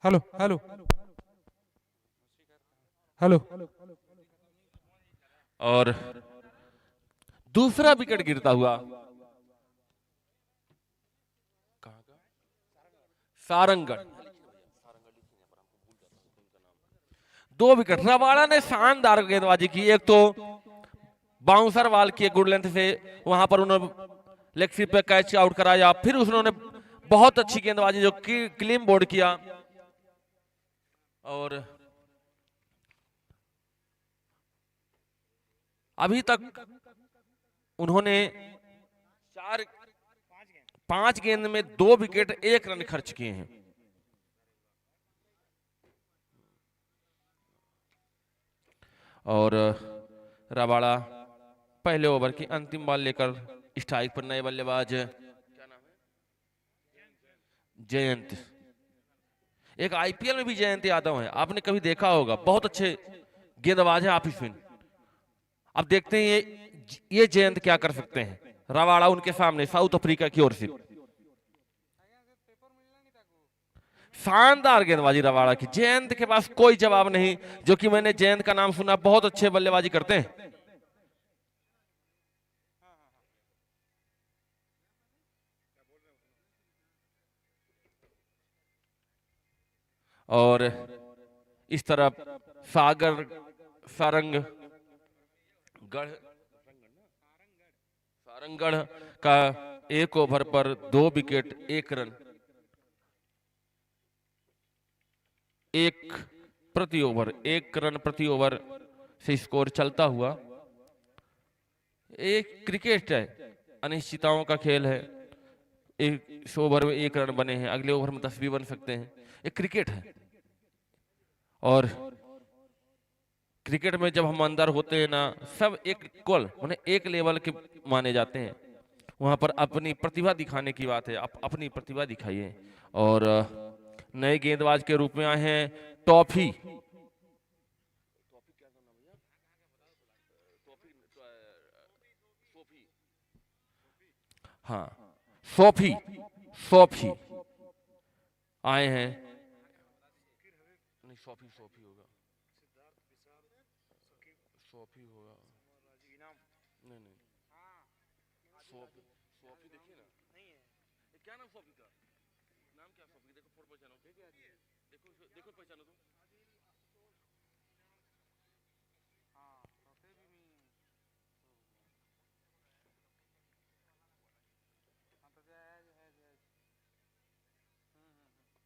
Hello hello hello. और दूसरा wicket गिरता हुआ सारंगढ़, 2 विकेट। रबाड़ा ने शानदार गेंदबाजी की। एक तो बाउंसर वाल किए गुड लेंथ से, वहां पर उन्होंने लेग स्लिप पे कैच आउट कराया। फिर उन्होंने बहुत अच्छी गेंदबाजी जो कि क्लीन बोर्ड किया। और अभी तक उन्होंने 5 गेंद में 2 विकेट 1 रन खर्च किए हैं। और रबाड़ा पहले ओवर की अंतिम बॉल लेकर स्ट्राइक पर नए बल्लेबाज जयंत। एक आईपीएल में भी जयंत यादव है, आपने कभी देखा होगा, बहुत अच्छे गेंदबाज है आप इसमें। अब देखते हैं ये जयंत क्या कर सकते हैं। रबाड़ा उनके सामने साउथ अफ्रीका की ओर से। शानदार गेंदबाजी रबाड़ा की। जयंत के पास कोई जवाब नहीं। जो कि मैंने जयंत का नाम सुना, बहुत अच्छे बल्लेबाजी करते हैं। और इस तरफ सागर सारंगढ़ का 1 ओवर पर 2 विकेट 1 रन, 1 रन प्रति ओवर से स्कोर चलता हुआ। एक क्रिकेट है, अनिश्चितताओं का खेल है। एक ओवर में 1 रन बने हैं, अगले ओवर में 10 भी बन सकते हैं। एक क्रिकेट है। और क्रिकेट में जब हम अंदर होते हैं ना, सब एक इक्वल माने एक लेवल के माने जाते हैं। वहां पर अपनी प्रतिभा दिखाने की बात है, आप अपनी प्रतिभा दिखाइए। और नए गेंदबाज के रूप में आए हैं टॉफी। हाँ, सोफी सोफी आए हैं। नहीं, सोफी सोफी होगा, सोफी होगा। नहीं नहीं, सोफी सोफी देखिए ना, ये क्या नाम सोफी का? नाम क्या सोफी? देखो फोटो पहचानो, देखो देखो पहचानो तुम।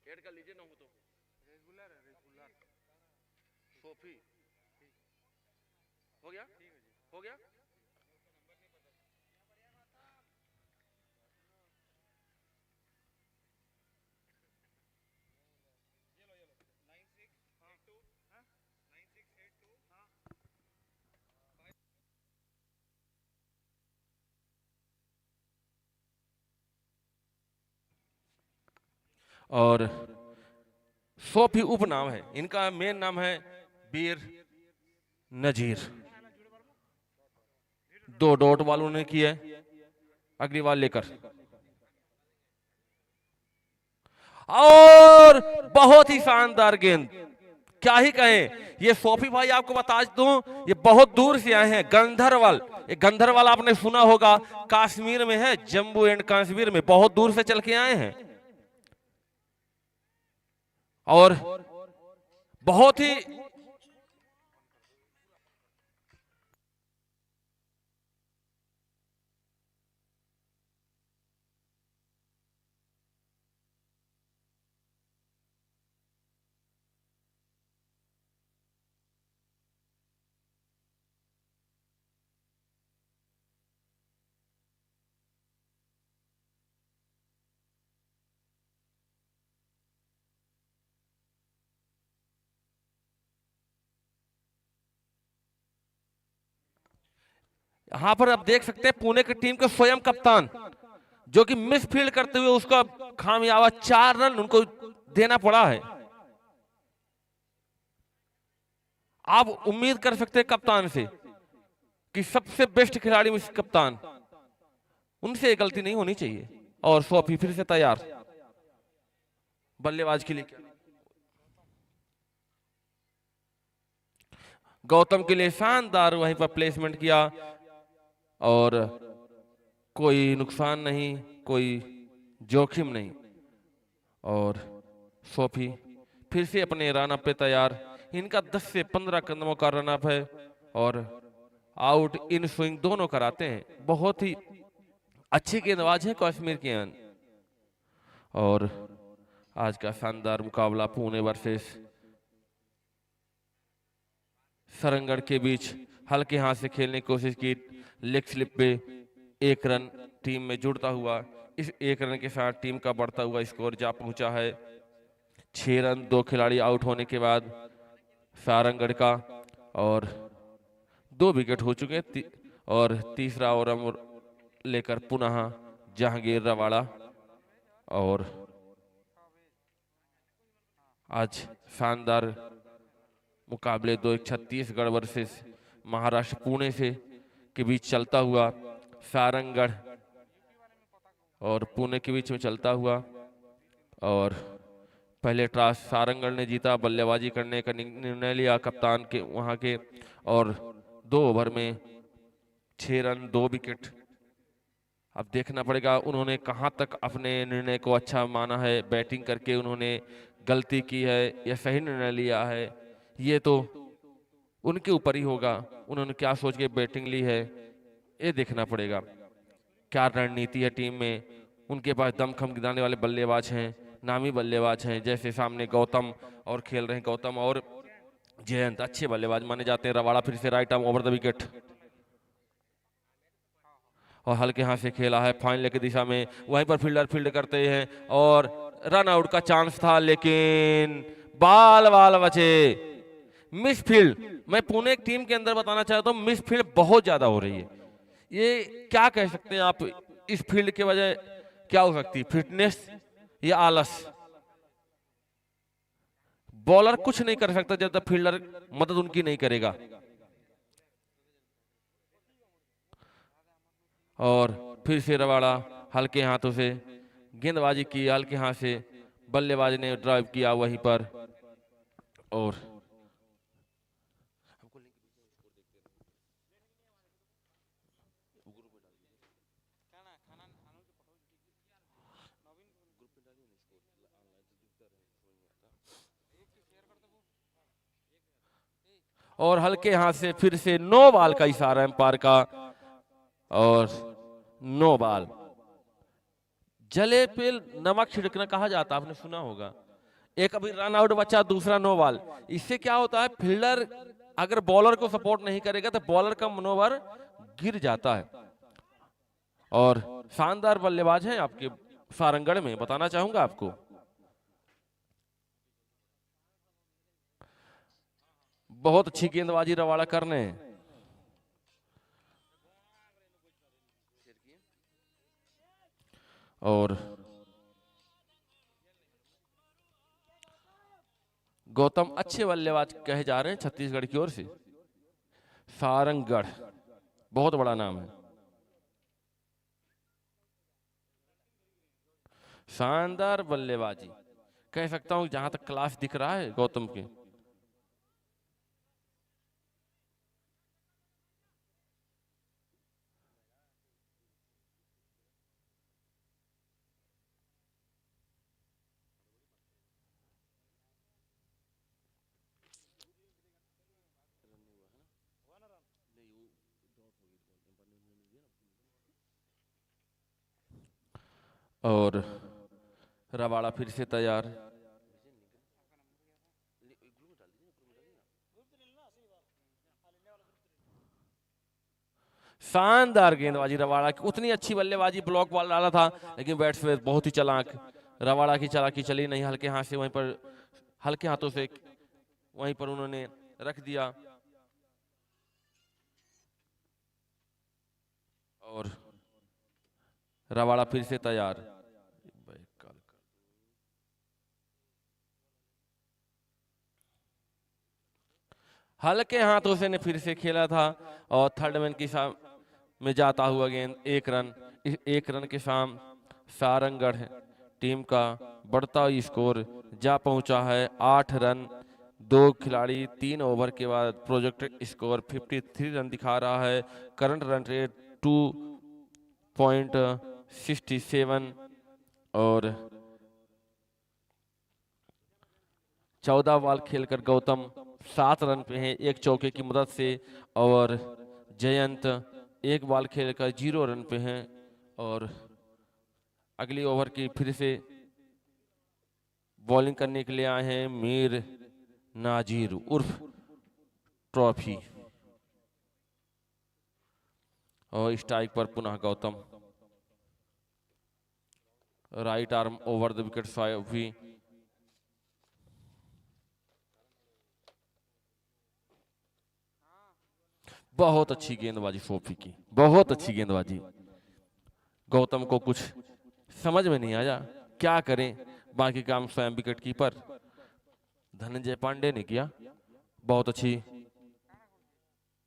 ऐड कर लीजिए ना हो तो। सोफी हो गया, हो गया। और सोफी उपनाम है, इनका मेन नाम है बीर नजीर। 2 डॉट वालों ने की है। अगली बार लेकर, और बहुत ही शानदार गेंद, क्या ही कहें। ये सोफी भाई आपको बता दूं, ये बहुत दूर से आए हैं। गंधरवाल, ये गंधरवाल आपने सुना होगा, कश्मीर में है, जम्मू एंड कश्मीर में, बहुत दूर से चल के आए हैं। और बहुत ही यहां पर आप देख सकते हैं पुणे की टीम के स्वयं कप्तान, जो कि मिस फील्ड करते हुए उसका खामियाबा 4 रन उनको देना पड़ा है। आप उम्मीद कर सकते हैं कप्तान से कि सबसे बेस्ट खिलाड़ी में कप्तान, उनसे ये गलती नहीं होनी चाहिए। और सोफी फिर से तैयार बल्लेबाज के लिए। गौतम के लिए शानदार वहीं पर प्लेसमेंट किया और कोई नुकसान नहीं, कोई जोखिम नहीं। और सोफी फिर से अपने रन अप पे तैयार। इनका 10 से 15 कदमों का रन अप है और आउट इन स्विंग दोनों कराते हैं। बहुत ही अच्छे गेंदबाज हैं कश्मीर के अन। और आज का शानदार मुकाबला पुणे वर्सेस सरंगढ़ के बीच हल्के हाथ से खेलने की कोशिश की। लेग स्लिप पे एक रन टीम में जुड़ता हुआ, इस एक रन के साथ टीम का बढ़ता हुआ स्कोर जा पहुंचा है 6 रन। 2 खिलाड़ी आउट होने के बाद सारंगढ़ का, और 2 विकेट हो चुके हैं और तीसरा ओवर लेकर पुनः जहांगीर रवाड़ा। और आज शानदार मुकाबले 2-1 छत्तीसगढ़ वर्सेस महाराष्ट्र पुणे से के बीच चलता हुआ, सारंगढ़ और पुणे के बीच में चलता हुआ। और पहले टॉस सारंगढ़ ने जीता, बल्लेबाजी करने का निर्णय लिया कप्तान के वहां के, और 2 ओवर में 6 रन 2 विकेट। अब देखना पड़ेगा उन्होंने कहां तक अपने निर्णय को अच्छा माना है, बैटिंग करके उन्होंने गलती की है या सही निर्णय लिया है, ये तो उनके ऊपर ही होगा। उन्होंने क्या सोच के बैटिंग ली है ये देखना पड़ेगा। क्या रणनीति है टीम में, उनके पास दमखम गिराने वाले बल्लेबाज हैं, नामी बल्लेबाज हैं, जैसे सामने गौतम और खेल रहे हैं। गौतम और जयंत अच्छे बल्लेबाज माने जाते हैं। रवाड़ा फिर से right arm over the wicket और हल्के हाथ से खेला है फाइनल की दिशा में। वहीं पर फील्डर फील्ड करते हैं और रन आउट का चांस था, लेकिन बाल बाल बचे। मिस फील्ड, मैं पुणे टीम के अंदर बताना चाहता हूं मिस फील्ड बहुत ज्यादा हो रही है। ये क्या कह सकते हैं आप, इस फील्ड के वजह क्या हो सकती है, फिटनेस या आलस? बॉलर कुछ नहीं कर सकता जब तक फील्डर मदद उनकी नहीं करेगा। और फिर से रवाड़ा हल्के हाथों से गेंदबाजी की, हल्के हाथ से बल्लेबाज ने ड्राइव किया वहीं पर। और और हल्के हाथ से फिर से नो बॉल का इशारा एम्पायर का, और नो बॉल। जले पे नमक छिड़कना कहा जाता, आपने सुना होगा। एक अभी रन आउट बचा, दूसरा नो बॉल। इससे क्या होता है, फील्डर अगर बॉलर को सपोर्ट नहीं करेगा तो बॉलर का मनोबल गिर जाता है। और शानदार बल्लेबाज हैं आपके सारंगढ़ में, बताना चाहूंगा आपको। बहुत अच्छी गेंदबाजी रवाड़ा करने। और गौतम अच्छे बल्लेबाज कहे जा रहे हैं छत्तीसगढ़ की ओर से। सारंगढ़ बहुत बड़ा नाम है। शानदार बल्लेबाजी कह सकता हूं, जहां तक क्लास दिख रहा है गौतम के। और रवाड़ा फिर से तैयार। शानदार गेंदबाजी रवाड़ा की, उतनी अच्छी बल्लेबाजी, ब्लॉक बॉल डाला था लेकिन बैट्समैन बहुत ही चालाक। रवाड़ा की चालाकी चली नहीं, हल्के हाथ से वहीं पर, हल्के हाथों से वहीं पर उन्होंने रख दिया। और रवाड़ा फिर से तैयार। हल्के हाथों से ने फिर से खेला था और थर्ड मैन की में जाता हुआ गेंद, 1 रन। इस 1 रन के साथ सारंगढ़ टीम का बढ़ता हुआ स्कोर जा पहुंचा है 8 रन दो खिलाड़ी 3 ओवर के बाद प्रोजेक्टेड स्कोर 53 रन दिखा रहा है। करंट रन रेट 2.67 और 14 बॉल खेलकर गौतम 7 रन पे हैं एक चौके की मदद से, और जयंत 1 बॉल खेलकर 0 रन पे हैं। और अगली ओवर की फिर से बॉलिंग करने के लिए आए हैं मीर नाजीर उर्फ ट्रॉफी, और स्ट्राइक पर पुनः Gautam. Right arm over the wicket भी। बहुत अच्छी गेंदबाजी सोफी की, बहुत अच्छी गेंदबाजी। गौतम को कुछ समझ में नहीं आया क्या करें, बाकी काम स्वयं विकेट कीपर धनंजय पांडे ने किया। बहुत अच्छी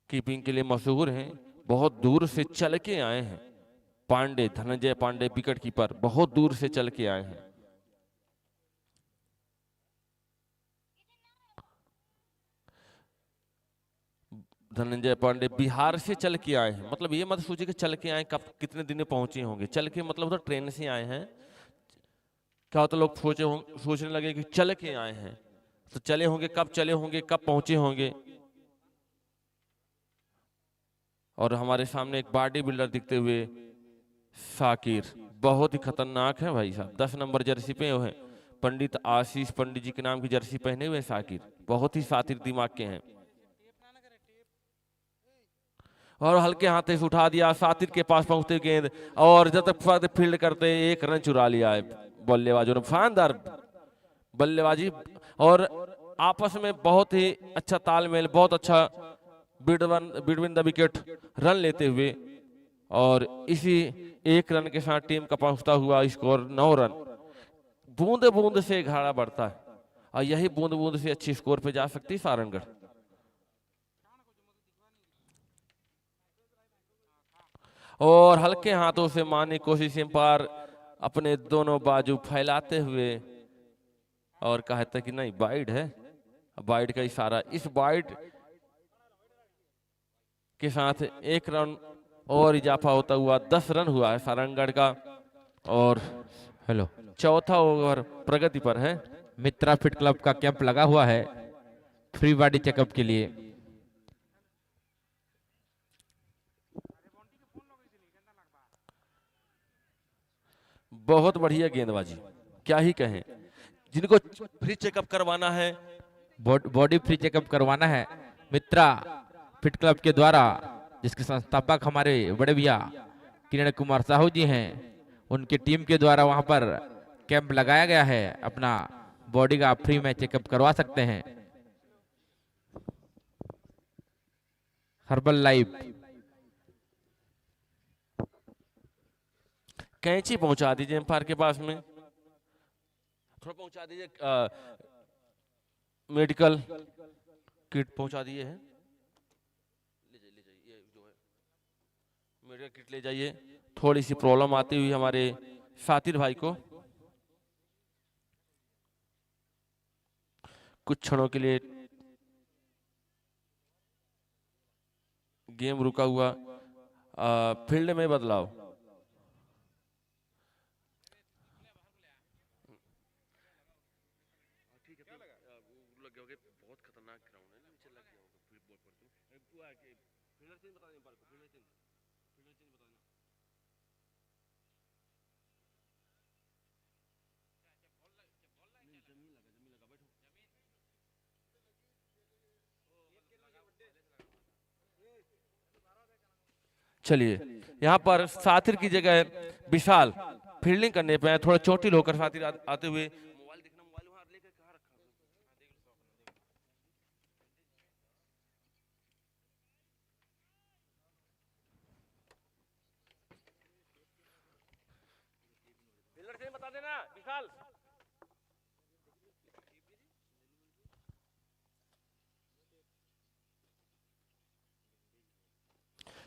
कीपिंग के लिए मशहूर हैं, बहुत दूर से चल के आए हैं पांडे, धनंजय पांडे विकेट कीपर बहुत दूर से चल के आए हैं। धनंजय पांडे बिहार से चल के आए हैं, मतलब ये मत सोचिए कि चल के आए कब कितने दिन में पहुंचे होंगे, चल के मतलब उधर ट्रेन से आए हैं। क्या होता लोग सोचने लगे कि चल के आए हैं, तो चले होंगे कब, चले होंगे कब, पहुंचे होंगे। और हमारे सामने एक बॉडी बिल्डर दिखते हुए साकिर, बहुत ही खतरनाक है भाई साहब। 10 नंबर जर्सी पे हैं, पंडित आशीष पंडित जी के नाम की जर्सी पहने हुए साकिर, बहुत ही सातिर दिमाग के हैं। और हल्के हाथे से उठा दिया, सातिर के पास पहुंचते गेंद, और जब तक फील्ड करते 1 रन चुरा लिया है बल्लेबाजों ने। शानदार बल्लेबाजी, और आपस में बहुत ही अच्छा तालमेल, बहुत अच्छा बिटवीन द विकेट रन लेते हुए, और इसी 1 रन के साथ टीम का पहुंचता हुआ स्कोर 9 रन। बूंद बूंद से घाड़ा बढ़ता है, और यही बूंद बूंद से अच्छी स्कोर पे जा सकती है सारंगढ़। और हल्के हाथों से मारने की कोशिश एम्पायर अपने दोनों बाजू फैलाते हुए, और कहता कि नहीं वाइड है, वाइड का इशारा। इस वाइड के साथ 1 रन और इजाफा होता हुआ 10 रन हुआ है सारंगढ़ का। और हेलो, चौथा ओवर प्रगति पर है। मित्रा फिट क्लब का कैंप लगा हुआ है फ्री बॉडी चेकअप के लिए। बहुत बढ़िया गेंदबाजी, क्या ही कहें। जिनको फ्री चेकअप करवाना है, बॉडी फ्री चेकअप करवाना है मित्रा फिट क्लब के द्वारा, जिसके संस्थापक हमारे बड़े भैया किरण कुमार साहू जी हैं, उनकी टीम के द्वारा वहां पर कैंप लगाया गया है। अपना बॉडी का फ्री में चेकअप करवा सकते हैं। हर्बल लाइफ कैंची पहुंचा दीजिए एम्पायर के पास में, थोड़ा पहुंचा दीजिए। मेडिकल किट पहुंचा दिए हैं, ले जाइए ये जो है मेडिकल किट ले जाइए। थोड़ी सी प्रॉब्लम आती हुई हमारे सातिर भाई को, कुछ क्षणों के लिए गेम रुका हुआ। फील्ड में बदलाव। बहुत खतरनाक ग्राउंड है, नीचे लग गया होगा फील्ड बॉल पर। फील्डर चेंज बता दें, फील्डर चेंज बता देना। जमीन लगा बैठो। चलिए, यहाँ पर सातिर की जगह विशाल फील्डिंग करने पे थोड़ा चोटिल होकर सातिर आते हुए। मोबाइल देखना, मोबाइल वहां लेकर कहाँ रखा है? फील्डर से बता देना विशाल।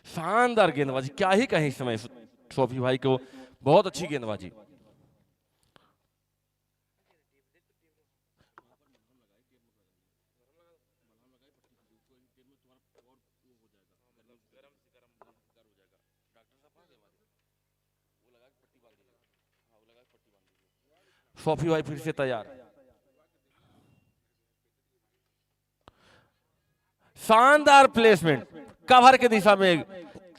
शानदार गेंदबाजी, क्या ही कहें इस समय सोफी भाई को, बहुत अच्छी गेंदबाजी। सोफी भाई फिर से तैयार। शानदार प्लेसमेंट, कवर की दिशा में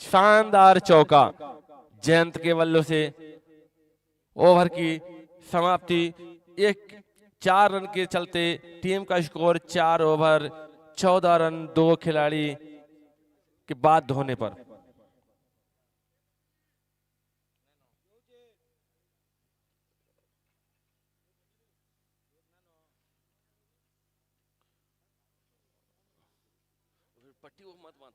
शानदार चौका जयंत के बल्लों से। ओवर की समाप्ति, एक 4 रन के चलते टीम का स्कोर 4 ओवर 14 रन 2 खिलाड़ी के बाद होने पर। पट्टी वो मत बांध।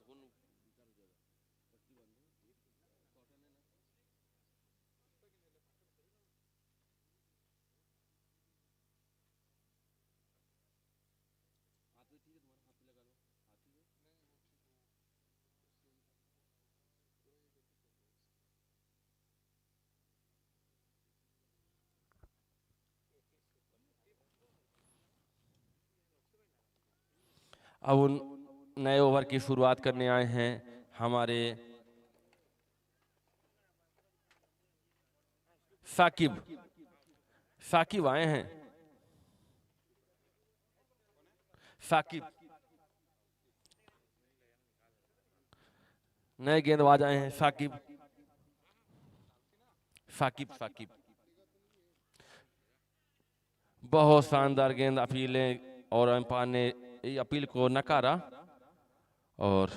अब उन नए ओवर की शुरुआत करने आए हैं हमारे साकिब। साकिब आए हैं, साकिब नए गेंदबाज आए हैं। साकिब साकिब साकिब बहुत शानदार गेंद, अपीलें और अंपायर ने अपील को नकारा और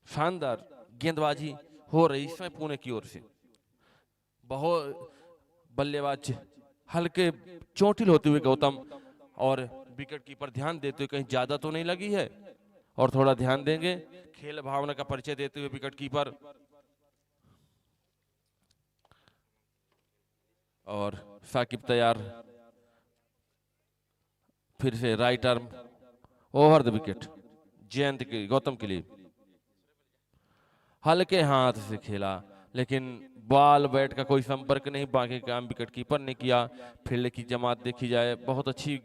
शानदार गेंदबाजी हो रही इसमें पुणे की ओर से। बहुत बल्लेबाज हल्के चोटिल होते हुए गौतम और विकेट कीपर ध्यान देते हुए कहीं ज्यादा तो नहीं लगी है और थोड़ा ध्यान देंगे। खेल भावना का परिचय देते हुए विकेट कीपर और साकिब तैयार। फिर से right arm over the wicket Jayant के गौतम के लिए। हल्के हाथ से खेला लेकिन बॉल बैट का कोई संपर्क नहीं, बाकी काम विकेट कीपर ने किया। फील्ड की जमात देखी जाए, बहुत अच्छी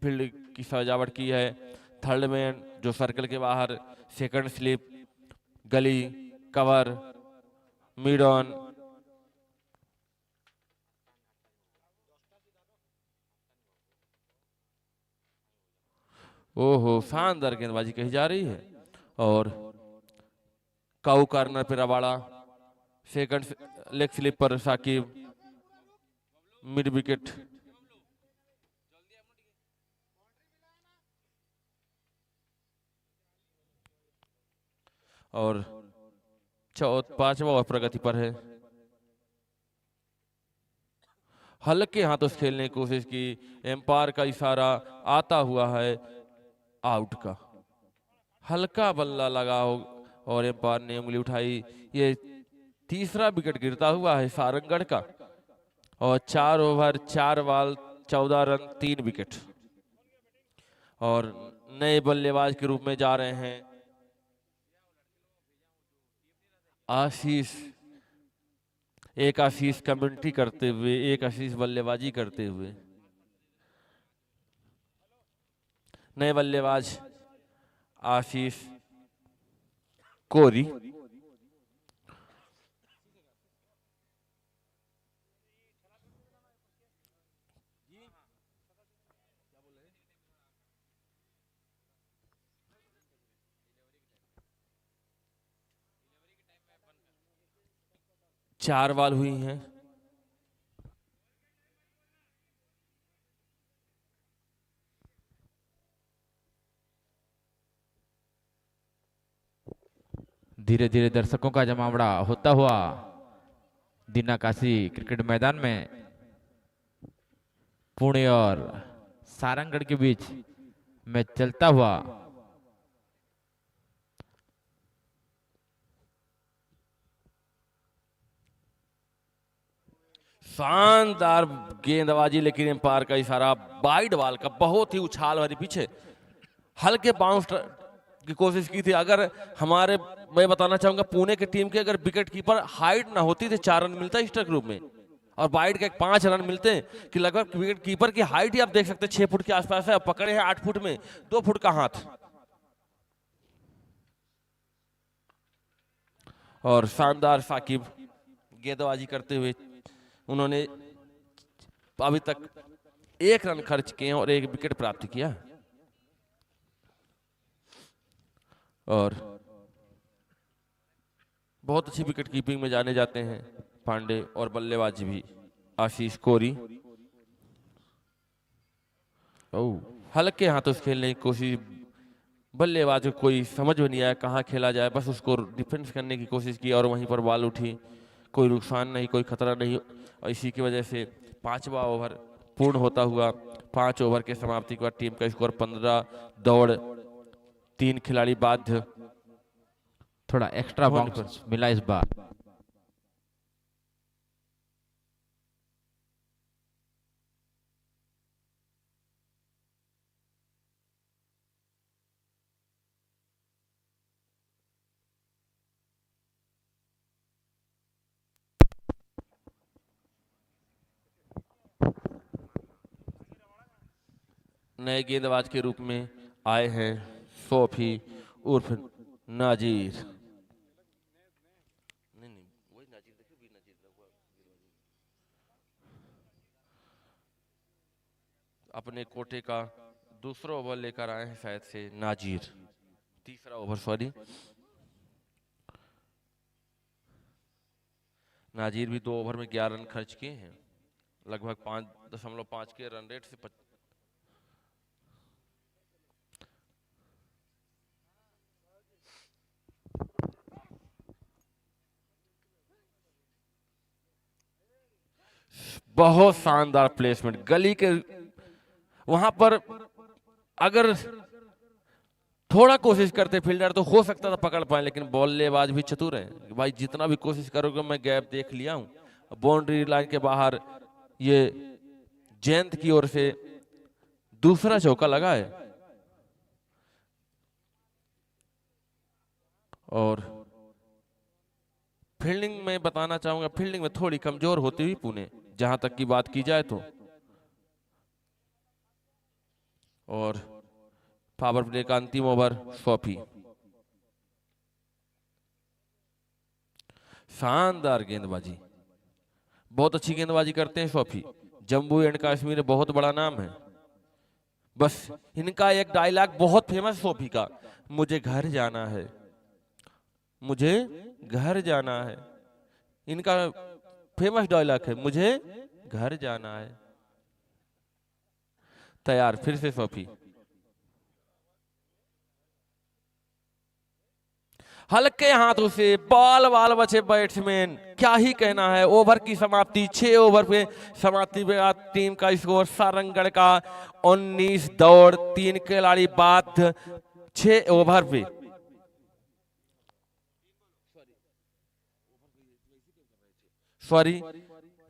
फील्ड की सजावट की है। थर्ड मैन जो सर्कल के बाहर, सेकंड स्लिप, गली, कवर, मिड ऑन। ओहो, शानदार गेंदबाजी कही जा रही है और काऊ कॉर्नर पे रबाड़ा, सेकंड लेग स्लिप पर साकिब, मिड विकेट। और 5वां ओवर प्रगति पर है। हल्के हाथों से खेलने की कोशिश की, एम्पायर का इशारा आता हुआ है आउट का। हल्का बल्ला लगा हो और एम्पायर ने उंगली उठाई। ये तीसरा विकेट गिरता हुआ है सारंगढ़ का और 4 ओवर 4 बॉल 14 रन 3 विकेट। और नए बल्लेबाज के रूप में जा रहे हैं आशीष। एक आशीष कमेंट्री करते हुए, एक आशीष बल्लेबाजी करते हुए। नए बल्लेबाज आशीष कोरी। चार बॉल हुई हैं। धीरे धीरे दर्शकों का जमावड़ा होता हुआ दीना काशी क्रिकेट मैदान में पुणे और सारंगढ़ के बीच मैच चलता हुआ। शानदार गेंदबाजी, लेकिन एम्पायर का इशारा वाइड बॉल का, बहुत ही उछाल भरी पीछे हल्के बाउंस की कोशिश की थी। अगर हमारे, मैं बताना चाहूंगा पुणे की टीम के अगर विकेट कीपर हाइट ना होती तो 4 रन मिलता है स्ट्राइक ग्रुप में और वाइड के 5 रन मिलते हैं। कि लगभग विकेट कीपर की हाइट ही आप देख सकते हैं 6 फुट के आसपास है, पकड़े हैं 8 फुट में, 2 फुट का हाथ। और शानदार साकिब गेंदबाजी करते हुए उन्होंने अभी तक 1 रन खर्च किए और 1 विकेट प्राप्त किया। और बहुत अच्छी विकेट कीपिंग में जाने जाते हैं पांडे, और बल्लेबाजी भी आशीष कोरी। हल्के हाथों से खेलने की कोशिश, बल्लेबाज को कोई समझ में नहीं आया कहाँ खेला जाए, बस उसको डिफेंस करने की कोशिश की और वहीं पर बॉल उठी, कोई नुकसान नहीं, कोई खतरा नहीं। और इसी की वजह से 5वां ओवर पूर्ण होता हुआ 5 ओवर के समाप्ति के बाद टीम का स्कोर 15 दौड़ 3 खिलाड़ी बाध्य। थोड़ा एक्स्ट्रा बाउंस मिला इस बार। नए गेंदबाज के रूप में आए हैं सोफी उर्फ नाजीर। अपने कोटे का दूसरा ओवर लेकर आए हैं शायद से नाजीर, तीसरा ओवर सॉरी। नाजीर भी 2 ओवर में 11 रन खर्च किए हैं, लगभग 5.5 के रन रेट से बहुत शानदार प्लेसमेंट गली के वहां पर। अगर थोड़ा कोशिश करते फील्डर तो हो सकता था पकड़ पाए, लेकिन बल्लेबाज भी चतुर है भाई, जितना भी कोशिश करोगे। मैं गैप देख लिया हूं, बाउंड्री लाइन के बाहर ये जयंत की ओर से दूसरा चौका लगा है। और फील्डिंग में बताना चाहूंगा, फील्डिंग में थोड़ी कमजोर होती हुई पुणे, जहां तक की बात की जाए तो। और पावर प्ले का अंतिम ओवर सोफी। शानदार गेंदबाजी, बहुत अच्छी गेंदबाजी करते हैं सोफी। जम्मू एंड कश्मीर में बहुत बड़ा नाम है। बस इनका एक डायलॉग बहुत फेमस सोफी का, मुझे घर जाना है, मुझे घर जाना है। इनका फेमस डायलॉग है, मुझे घर जाना है। तैयार फिर से सोफी, हल्के हाथों से बाल बाल बचे बैट्समैन, क्या ही कहना है। ओवर की समाप्ति 6 ओवर पे समाप्ति पे टीम का स्कोर सारंगढ़ का 19 दौड़ 3 खिलाड़ी बाध्य 6 ओवर पे। सॉरी,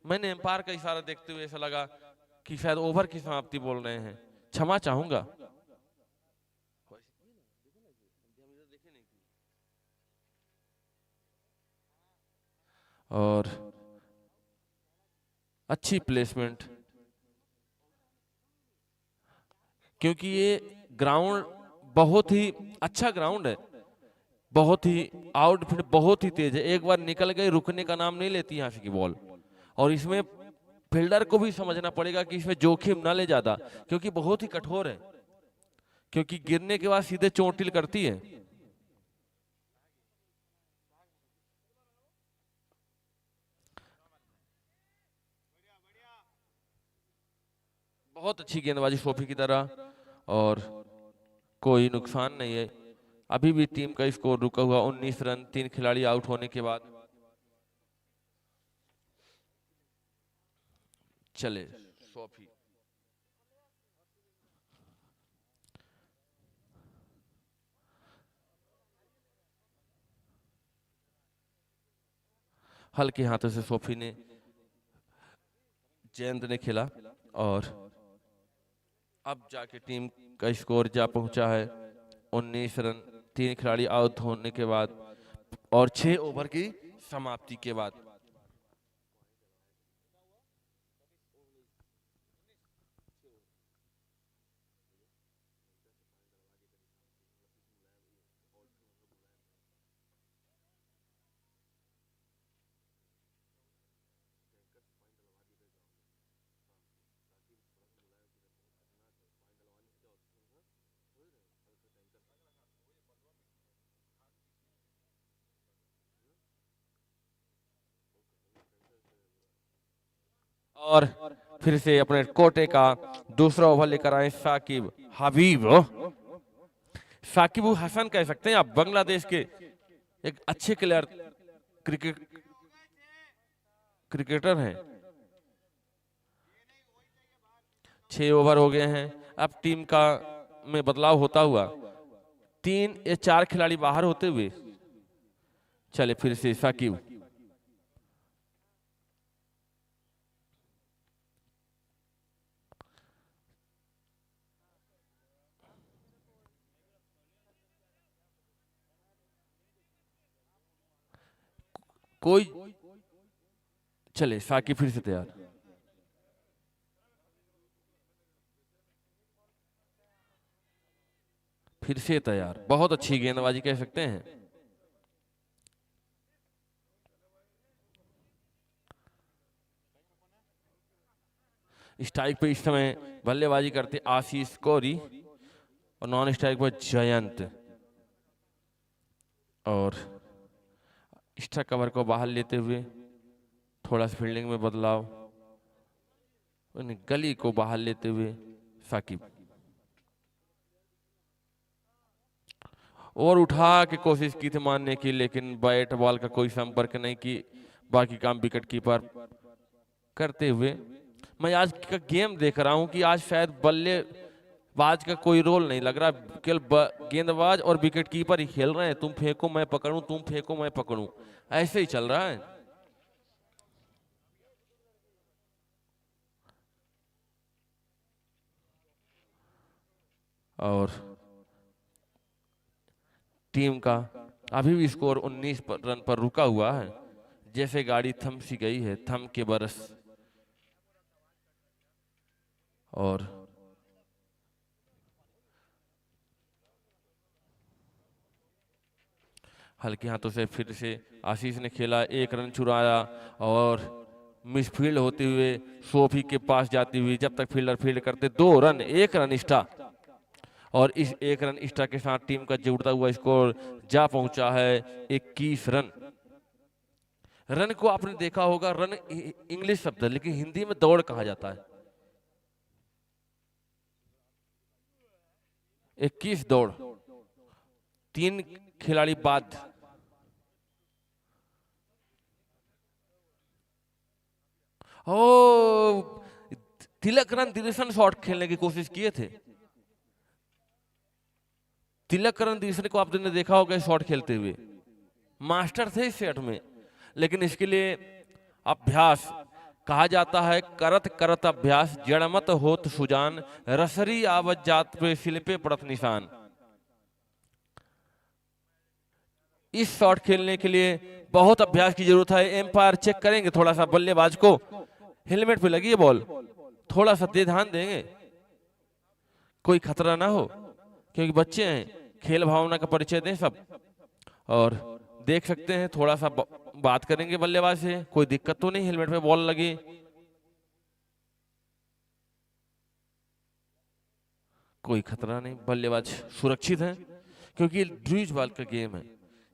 मैंने एम्पायर का इशारा देखते हुए ऐसा लगा कि शायद ओवर की समाप्ति बोल रहे हैं, क्षमा चाहूंगा। और अच्छी प्लेसमेंट, क्योंकि ये ग्राउंड बहुत ही अच्छा ग्राउंड है, बहुत ही आउटफील्ड बहुत ही तेज है। एक बार निकल गई रुकने का नाम नहीं लेती यहाँ से की बॉल। और इसमें फील्डर को भी समझना पड़ेगा कि इसमें जोखिम ना ले ज्यादा, क्योंकि बहुत ही कठोर है, क्योंकि गिरने के बाद सीधे चोटिल करती है। बहुत अच्छी गेंदबाजी सोफी की तरह, और कोई नुकसान नहीं है। अभी भी टीम का स्कोर रुका हुआ 19 रन 3 खिलाड़ी आउट होने के बाद। चले सोफी, हल्के हाथों से सोफी ने, जयंत ने खेला, और अब जाके टीम का स्कोर जा पहुंचा है 19 रन 3 खिलाड़ी आउट होने के बाद और 6 ओवर की समाप्ति के बाद। और फिर से अपने कोटे का दूसरा ओवर लेकर आए साकिब हबीब। साकिब हसन कह सकते हैं आप, बांग्लादेश के एक अच्छे क्रिकेटर हैं। 6 ओवर हो गए हैं। अब टीम का में बदलाव होता हुआ 3 या 4 खिलाड़ी बाहर होते हुए चले फिर से साकिब। कोई चले साकिब फिर से तैयार। फिर से तैयार, बहुत अच्छी गेंदबाजी कह सकते हैं। स्ट्राइक पे इस समय बल्लेबाजी करते आशीष कोरी और नॉन स्ट्राइक पर जयंत। और एक्स्ट्रा कवर को बाहर लेते हुए थोड़ा सा फील्डिंग में बदलाव, गली को बाहर लेते हुए साकिब। और उठा के कोशिश की थी मारने की, लेकिन बैट बॉल का कोई संपर्क नहीं की। बाकी काम विकेट कीपर करते हुए। मैं आज का गेम देख रहा हूं कि आज शायद बल्लेबाज का कोई रोल नहीं लग रहा, केवल गेंदबाज और विकेट कीपर ही खेल रहे हैं। तुम फेंको मैं पकड़ूं, तुम फेंको मैं पकड़ूं, ऐसे ही चल रहा है। और टीम का अभी भी स्कोर 19 रन पर रुका हुआ है, जैसे गाड़ी थम सी गई है, थम के बरस। और हल्के हाथों से फिर से आशीष ने खेला, 1 रन चुराया और मिसफील्ड होते हुए सोफी के पास जाती हुई, जब तक फील्डर फील्ड करते 2 रन 1 रन एक्स्ट्रा। और इस 1 रन एक्स्ट्रा के साथ टीम का जुड़ता हुआ स्कोर जा पहुंचा है 21 रन। रन को आपने देखा होगा, रन इंग्लिश शब्द है लेकिन हिंदी में दौड़ कहा जाता है। 21 दौड़, 3 खिलाड़ी बाद। ओ तिलक रन दिनेशन शॉट खेलने की कोशिश किए थे। तिलक रन दिनेशन को आपने देखा होगा शॉट खेलते हुए, मास्टर थे इस सेट में। लेकिन इसके लिए अभ्यास कहा जाता है, करत करत अभ्यास जड़मत होत सुजान, रसरी आवत जात पे शिल्पे पड़त निशान। इस शॉट खेलने के लिए बहुत अभ्यास की जरूरत है। एम्पायर चेक करेंगे थोड़ा सा बल्लेबाज को, हेलमेट पे लगी है बॉल, थोड़ा सा दे ध्यान देंगे, कोई खतरा ना हो, क्योंकि बच्चे हैं, खेल भावना का परिचय दें सब। और देख सकते हैं थोड़ा सा बात करेंगे बल्लेबाज से, कोई दिक्कत तो नहीं, हेलमेट पे बॉल लगी, कोई खतरा नहीं, बल्लेबाज सुरक्षित है। क्योंकि ड्यूज बॉल का गेम है,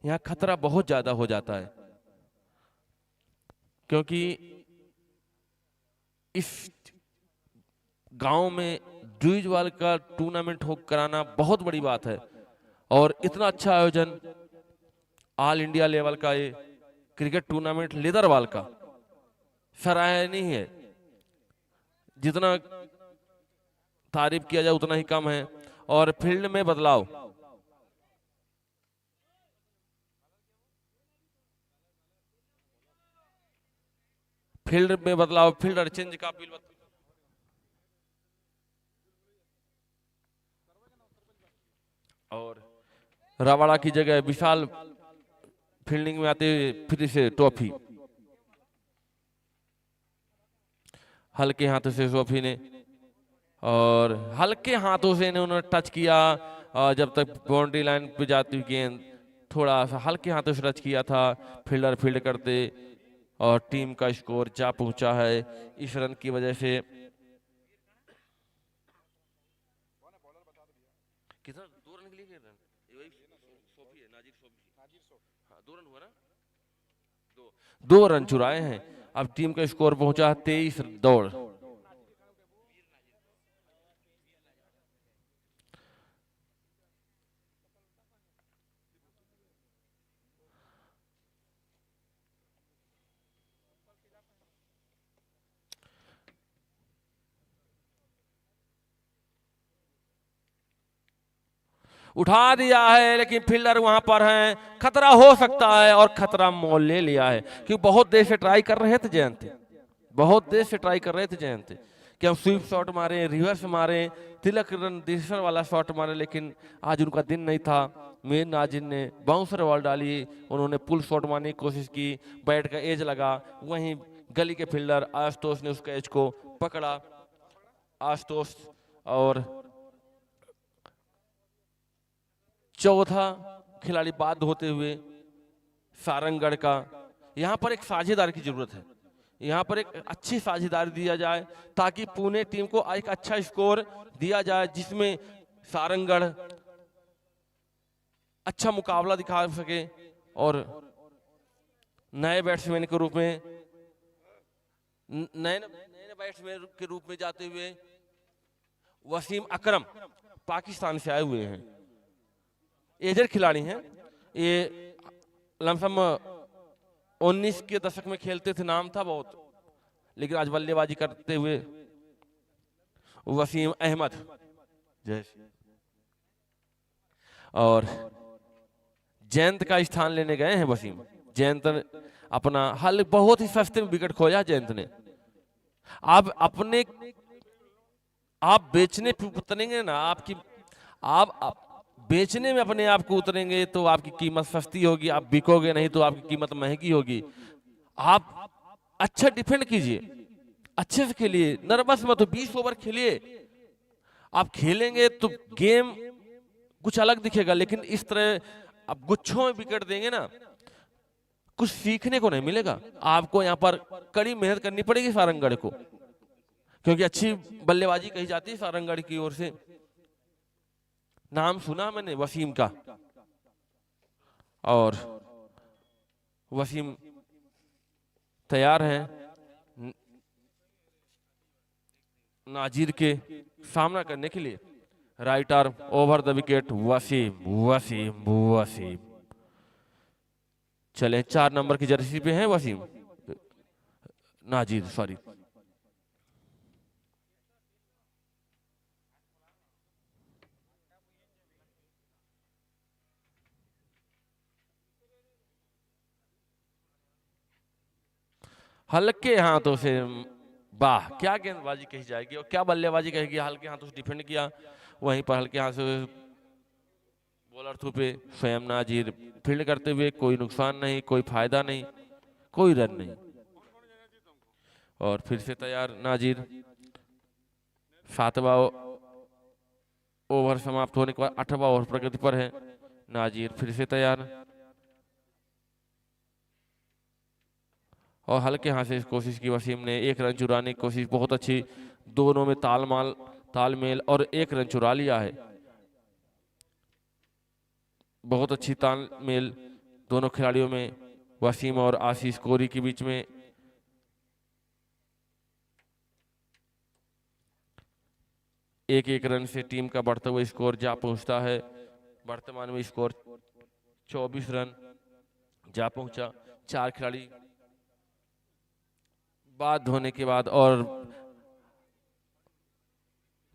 यहाँ खतरा बहुत ज्यादा हो जाता है, क्योंकि इस गांव में ड्यूज बॉल का टूर्नामेंट हो कराना बहुत बड़ी बात है। और इतना अच्छा आयोजन, ऑल इंडिया लेवल का ये क्रिकेट टूर्नामेंट लेदर बॉल का सराहनीय है। जितना तारीफ किया जाए उतना ही कम है। और फील्ड में बदलाव, फील्डर चेंज का अपील। और रवाड़ा की जगह विशाल फील्डिंग में आते हुए फिर से ट्रॉफी, हल्के हाथों से ट्रॉफी ने, और हल्के हाथों से उन्होंने टच किया। जब तक बाउंड्री लाइन पे जाती हुई गेंद थोड़ा सा हल्के हाथों से टच किया था, फील्डर फील्ड करते, और टीम का स्कोर जा पहुंचा है इस रन की वजह से। कितना 2 रन के लिए रन, सोफी है, नाजिर सोफी, हाँ 2 रन हुआ ना, 2 रन चुराए हैं। अब टीम का स्कोर पहुंचा 23 दौड़। उठा दिया है लेकिन फील्डर वहां पर हैं, खतरा हो सकता है और खतरा मोल ले लिया है, क्योंकि बहुत देर से ट्राई कर रहे थे जयंत, बहुत देर से ट्राई कर रहे थे जयंत कि हम स्वीप शॉट मारे, रिवर्स मारे, तिलक रन दिशर वाला शॉट मारे, लेकिन आज उनका दिन नहीं था। मीर नाजिर ने बाउंसर बॉल डाली, उन्होंने पुल शॉट मारने की कोशिश की, बैट का एज लगा, वहीं गली के फील्डर आशुतोष ने उस कैच को पकड़ा। आशुतोष और चौथा खिलाड़ी बाध्य होते हुए सारंगगढ़ का। यहां पर एक साझेदार की जरूरत है, यहां पर एक अच्छी साझेदारी दिया जाए ताकि पुणे टीम को एक अच्छा स्कोर दिया जाए, जिसमें सारंगगढ़ अच्छा मुकाबला दिखा सके और नए बैट्समैन के रूप में, नए बैट्समैन के रूप में जाते हुए वसीम अकरम पाकिस्तान से आए हुए हैं, एजर खिलाड़ी हैं। ये लमसम 19 के दशक में खेलते थे, नाम था बहुत, लेकिन आज बल्लेबाजी करते हुए वसीम अहमद जैसे और जयंत का स्थान लेने गए हैं वसीम। जयंत अपना हल बहुत ही सस्ते में विकेट खोया जयंत ने। आप बेचने पे उतरेंगे ना, आप बेचने में अपने आप को उतरेंगे तो आपकी कीमत सस्ती होगी, आप बिकोगे नहीं तो आपकी कीमत महंगी होगी। आप अच्छा डिफेंड कीजिए, अच्छे से खेलिए, नर्वस मत हो, 20 ओवर खेलिए। आप खेलेंगे तो गेम कुछ अलग दिखेगा, लेकिन इस तरह आप गुच्छों में विकेट देंगे ना, कुछ सीखने को नहीं मिलेगा। आपको यहाँ पर कड़ी मेहनत करनी पड़ेगी सारंगगढ़ को, क्योंकि अच्छी बल्लेबाजी कही जाती है सारंगगढ़ की ओर से। नाम सुना मैंने वसीम का, और वसीम तैयार हैं नाजिर के सामना करने के लिए। Right arm over the wicket, Wasim Wasim Wasim. चले 4 नंबर की जर्सी पे हैं वसीम, नाजिर सॉरी। हल्के हाथों से, वाह क्या गेंदबाजी कही जाएगी और क्या बल्लेबाजी कहेगी। हल्के हाथों से डिफेंड किया, वहीं पर हल्के हाथ से बॉलर थ्रू पे स्वयं नाजिर फील्ड करते हुए, कोई नुकसान नहीं, कोई फायदा नहीं, कोई रन नहीं। और फिर से तैयार नाजिर। 7वां ओवर समाप्त होने के बाद 8वां ओवर प्रगति पर है नाजिर, फिर से तैयार। और हल्के हाथ से इस कोशिश की वसीम ने, 1 रन चुराने की कोशिश बहुत अच्छी, दोनों में तालमेल और 1 रन चुरा लिया है। बहुत अच्छी तालमेल दोनों खिलाड़ियों में, वसीम और आशीष कोरी के बीच में। एक रन से टीम का बढ़ता हुआ स्कोर जा पहुंचता है। वर्तमान में स्कोर 24 रन जा पहुंचा। 4 खिलाड़ी बाद होने के बाद और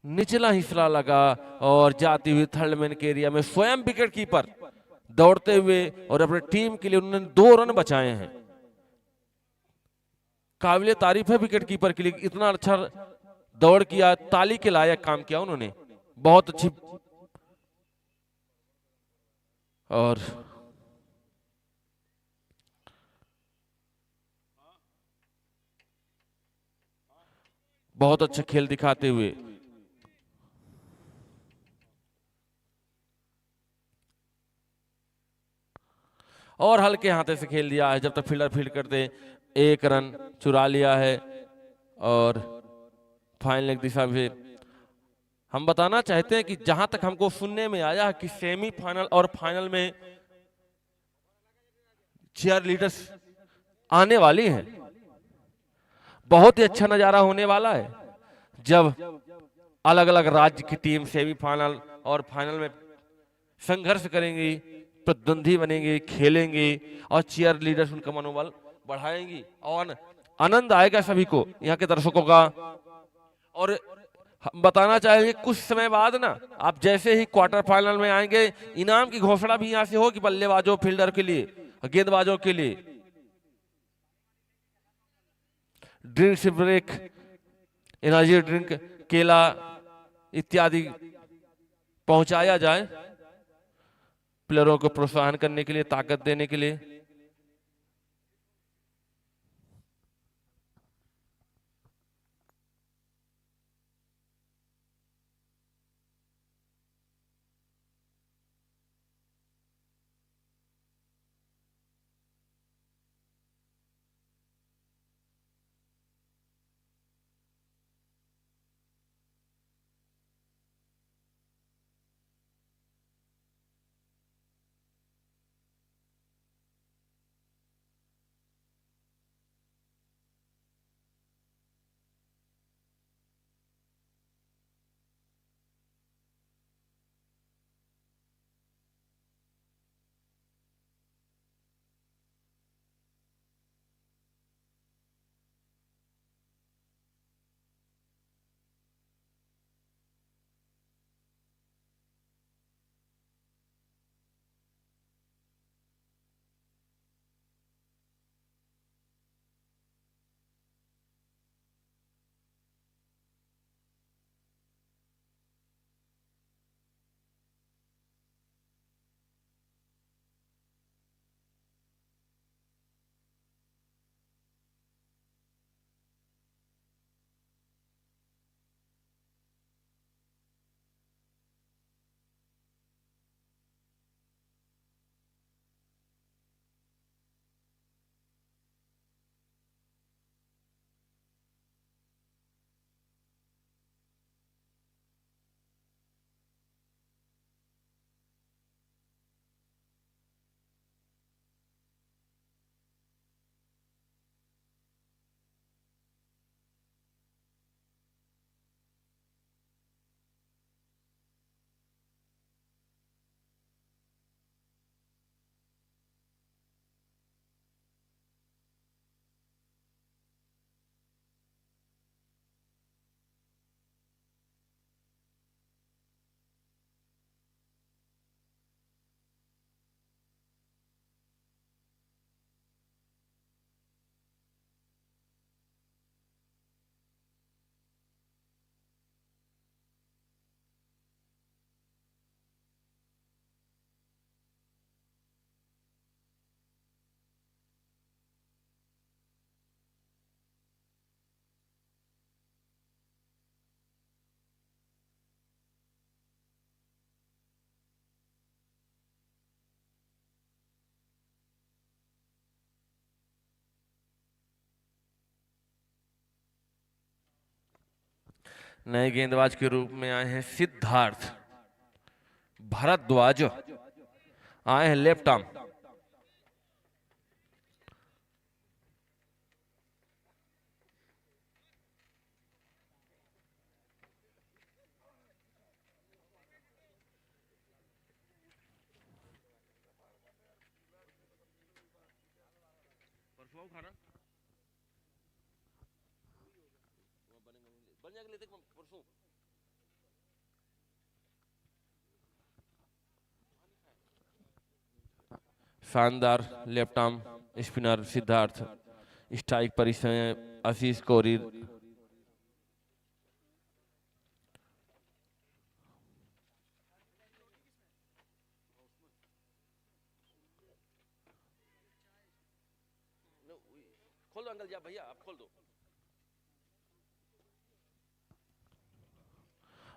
निचला हिस्सा लगा और जाती हुई थर्ड मैन के एरिया में स्वयं विकेट कीपर दौड़ते हुए और अपने टीम के लिए उन्होंने 2 रन बचाए हैं। काबिले तारीफ है विकेट कीपर के लिए, इतना अच्छा दौड़ किया, ताली के लायक काम किया उन्होंने, बहुत अच्छी। और बहुत अच्छा खेल दिखाते हुए और हल्के हाथे से खेल दिया है। जब तक फील्डर फील्ड करते 1 रन चुरा लिया है। और फाइनल दिशा में हम बताना चाहते हैं कि जहां तक हमको सुनने में आया है कि सेमीफाइनल और फाइनल में चीयर लीडर्स आने वाली हैं, बहुत ही अच्छा नजारा होने वाला है जब अलग अलग राज्य की टीम सेमीफाइनल और फाइनल में संघर्ष करेंगी, प्रतिद्वंदी बनेंगे, खेलेंगे और चीयर लीडर्स उनका मनोबल बढ़ाएंगी और आनंद आएगा सभी को, यहाँ के दर्शकों का। और हम बताना चाहेंगे कुछ समय बाद ना आप जैसे ही क्वार्टर फाइनल में आएंगे, इनाम की घोषणा भी यहाँ से होगी बल्लेबाजों, फील्डर के लिए, गेंदबाजों के लिए। ड्रिंक्स ब्रेक, एनर्जी ड्रिंक, केला इत्यादि पहुंचाया जाए प्लेयरों को प्रोत्साहन करने के लिए, ताकत देने के लिए। नए गेंदबाज के रूप में आए हैं सिद्धार्थ भारद्वाज, आए हैं लेफ्ट आर्म। शानदार left arm spinner Siddharth, strike पर इस समय आशीष कोहली। खोल दो अंकल जी, भैया आप खोल दो।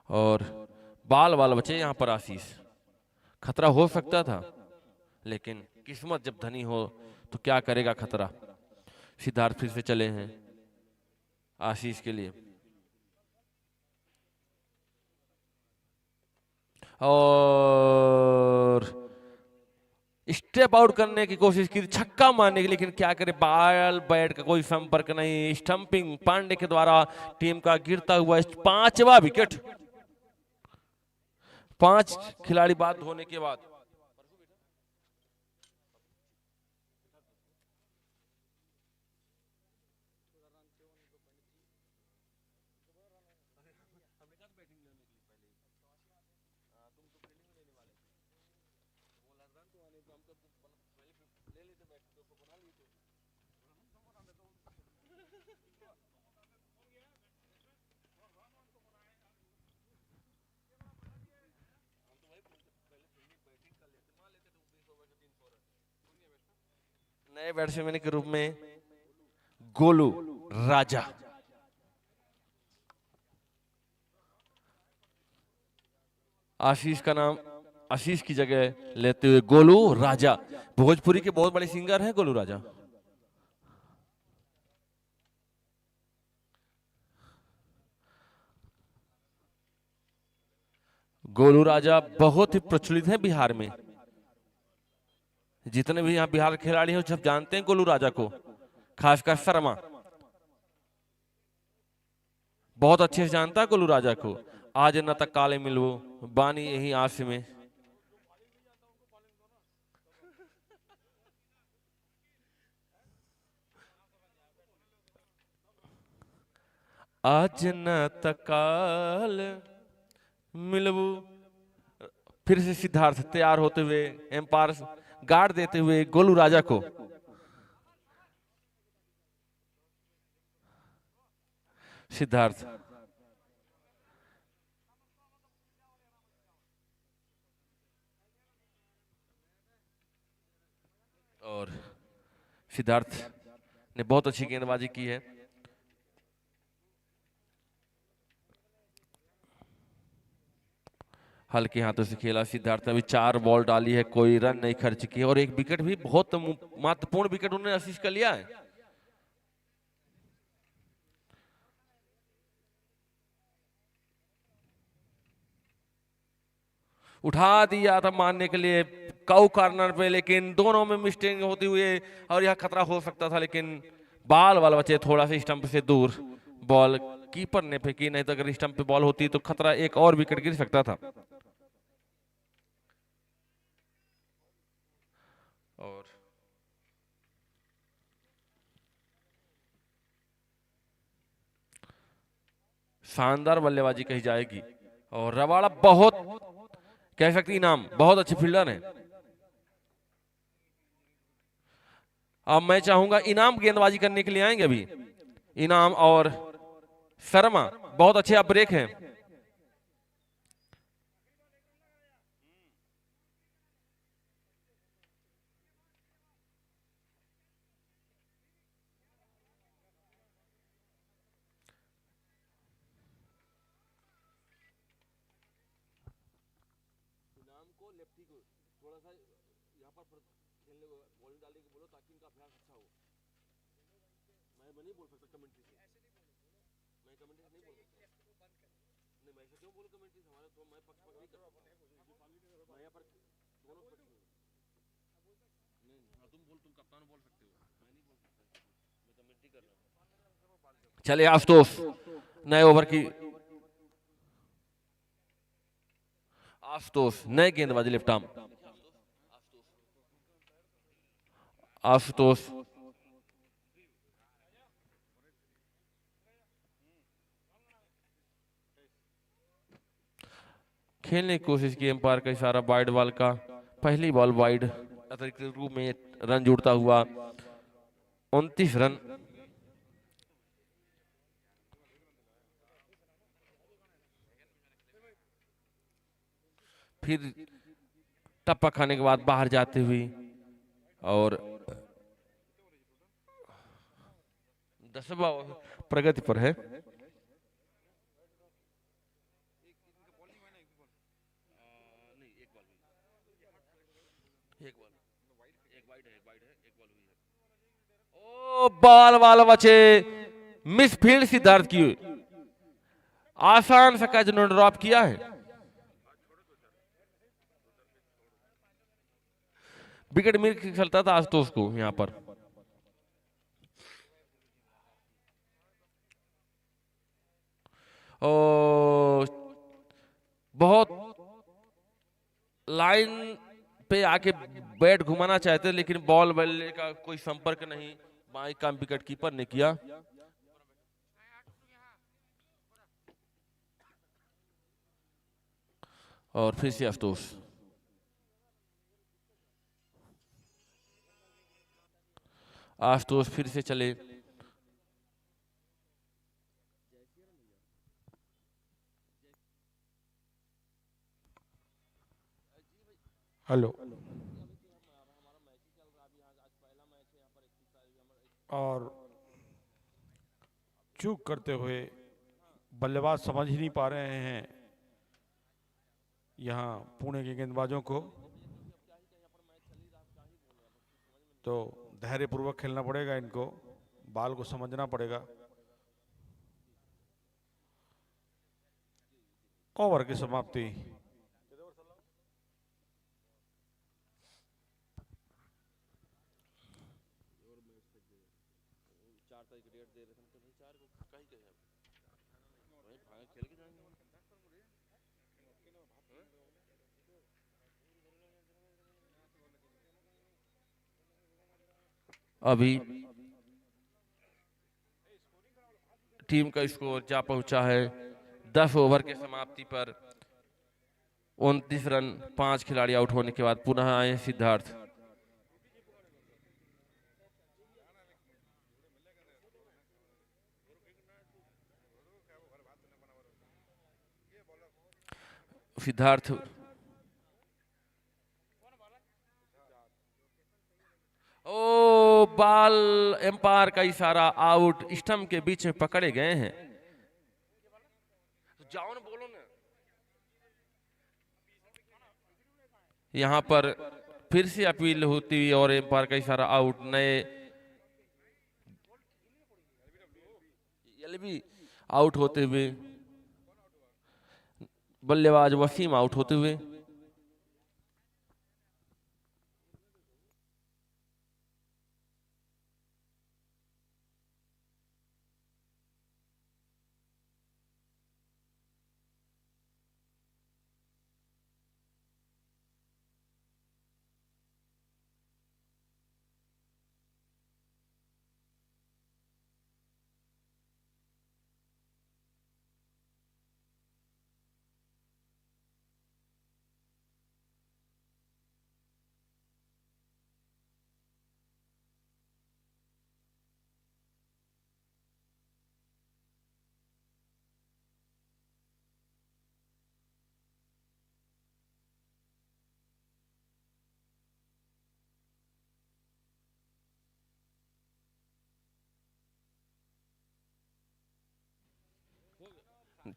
और बाल बाल बचे यहाँ पर आशीष, खतरा हो सकता था लेकिन किस्मत जब धनी हो तो क्या करेगा खतरा। सिद्धार्थ फिर से चले हैं आशीष के लिए और स्टेप आउट करने की कोशिश की, छक्का मारने की, लेकिन क्या करे, बॉल बैट का कोई संपर्क नहीं। स्टंपिंग पांडे के द्वारा टीम का गिरता हुआ 5वां विकेट। 5 खिलाड़ी बाद होने के बाद नए बैट्समैन के रूप में गोलू राजा, आशीष का नाम आशीष की जगह लेते हुए गोलू राजा। भोजपुरी के बहुत बड़े सिंगर हैं गोलू राजा। गोलू राजा बहुत ही प्रचलित है बिहार में। जितने भी यहाँ बिहार के खिलाड़ी हैं सब जानते हैं गोलू राजा को, खासकर शर्मा बहुत अच्छे से जानता है गोलू राजा को। आज न तक काले मिलवो बानी यही आस में। आज न तक काल मिलवो। फिर से सिद्धार्थ तैयार होते हुए एम्पायर गार्ड देते हुए गोलू राजा को। सिद्धार्थ और सिद्धार्थ ने बहुत अच्छी गेंदबाजी की है। हल्के हाथों से खेला सिद्धार्थ, अभी 4 बॉल डाली है, कोई रन नहीं खर्च किया और एक विकेट भी बहुत महत्वपूर्ण विकेट उन्होंने आशीष का लिया है। उठा दिया था मारने के लिए काउ कॉर्नर पे, लेकिन दोनों में मिस्टेक होती हुई और यह खतरा हो सकता था, लेकिन बाल वाल बचे थोड़ा सा स्टंप से दूर। बॉल कीपर ने फेंकी, नहीं तो अगर स्टंप पे बॉल होती तो खतरा एक और विकेट गिर सकता था। और शानदार बल्लेबाजी कही जाएगी और रबाड़ा बहुत कह सकती इनाम, बहुत अच्छे फील्डर हैं। अब मैं चाहूंगा इनाम गेंदबाजी करने के लिए आएंगे अभी। इनाम और शर्मा बहुत अच्छे अब ब्रेक हैं। इनाम को लेफ्टी को थोड़ा सा यहाँ पर खेलने को बॉलिंग डालने को बोलो ताकि इनका अभ्यास अच्छा हो। मैं नहीं बोल सकता कमेंट्री से, मैं कमेंट्री से नहीं बोल सकता। नहीं मैं क्यों बोलूं कमेंट्री से, हमारे तो मैं पक्ष नहीं करता, मैं यहाँ पर दोनों पक्ष में। नहीं हाँ तुम बोल, तुम कप्तान बोल सकते हो, मैं नहीं बोल सकता, मैं कमेंट्री कर रहा हूँ। चलिए आशुतोष नए ओवर की, आशुतोष नए गेंदबाजी लेफ्ट आर्म। आशुतोष खेलने की कोशिश की, एम्पायर का इशारा वाइड बॉल का, पहली बॉल वाइड, अतिरिक्त रूप में रन जुड़ता हुआ 29 रन। फिर टप्पा खाने के बाद बाहर जाते हुए और 10वां प्रगति पर है। ओ बॉल वाल बचे, मिस फील्ड सिद्धार्थ की, आसान सा कैच उन्होंने ड्रॉप किया है। विकेट मिल के खेलता था आशुतोष को यहाँ पर। और बहुत लाइन पे आके बैट घुमाना चाहते लेकिन बॉल बल्ले का कोई संपर्क नहीं, बाई काम विकेट कीपर ने किया। और फिर से आशुतोष, आशुतोष फिर से चले। हेलो। और चूक करते हुए बल्लेबाज समझ ही नहीं पा रहे हैं यहाँ पुणे के गेंदबाजों को, तो धैर्यपूर्वक खेलना पड़ेगा इनको, बाल को समझना पड़ेगा। ओवर की समाप्ति। अभी टीम का स्कोर जा पहुंचा है 10 ओवर के समाप्ति पर 29 रन। 5 खिलाड़ी आउट होने के बाद पुनः आए सिद्धार्थ। सिद्धार्थ ओ बाल एम्पायर का इशारा, आउट, स्टंप के बीच में पकड़े गए हैं। जाओ ना, बोलो ना। यहां पर फिर से अपील होती हुई और एम्पायर का इशारा, आउट। नए भी आउट होते हुए, बल्लेबाज वसीम आउट होते हुए।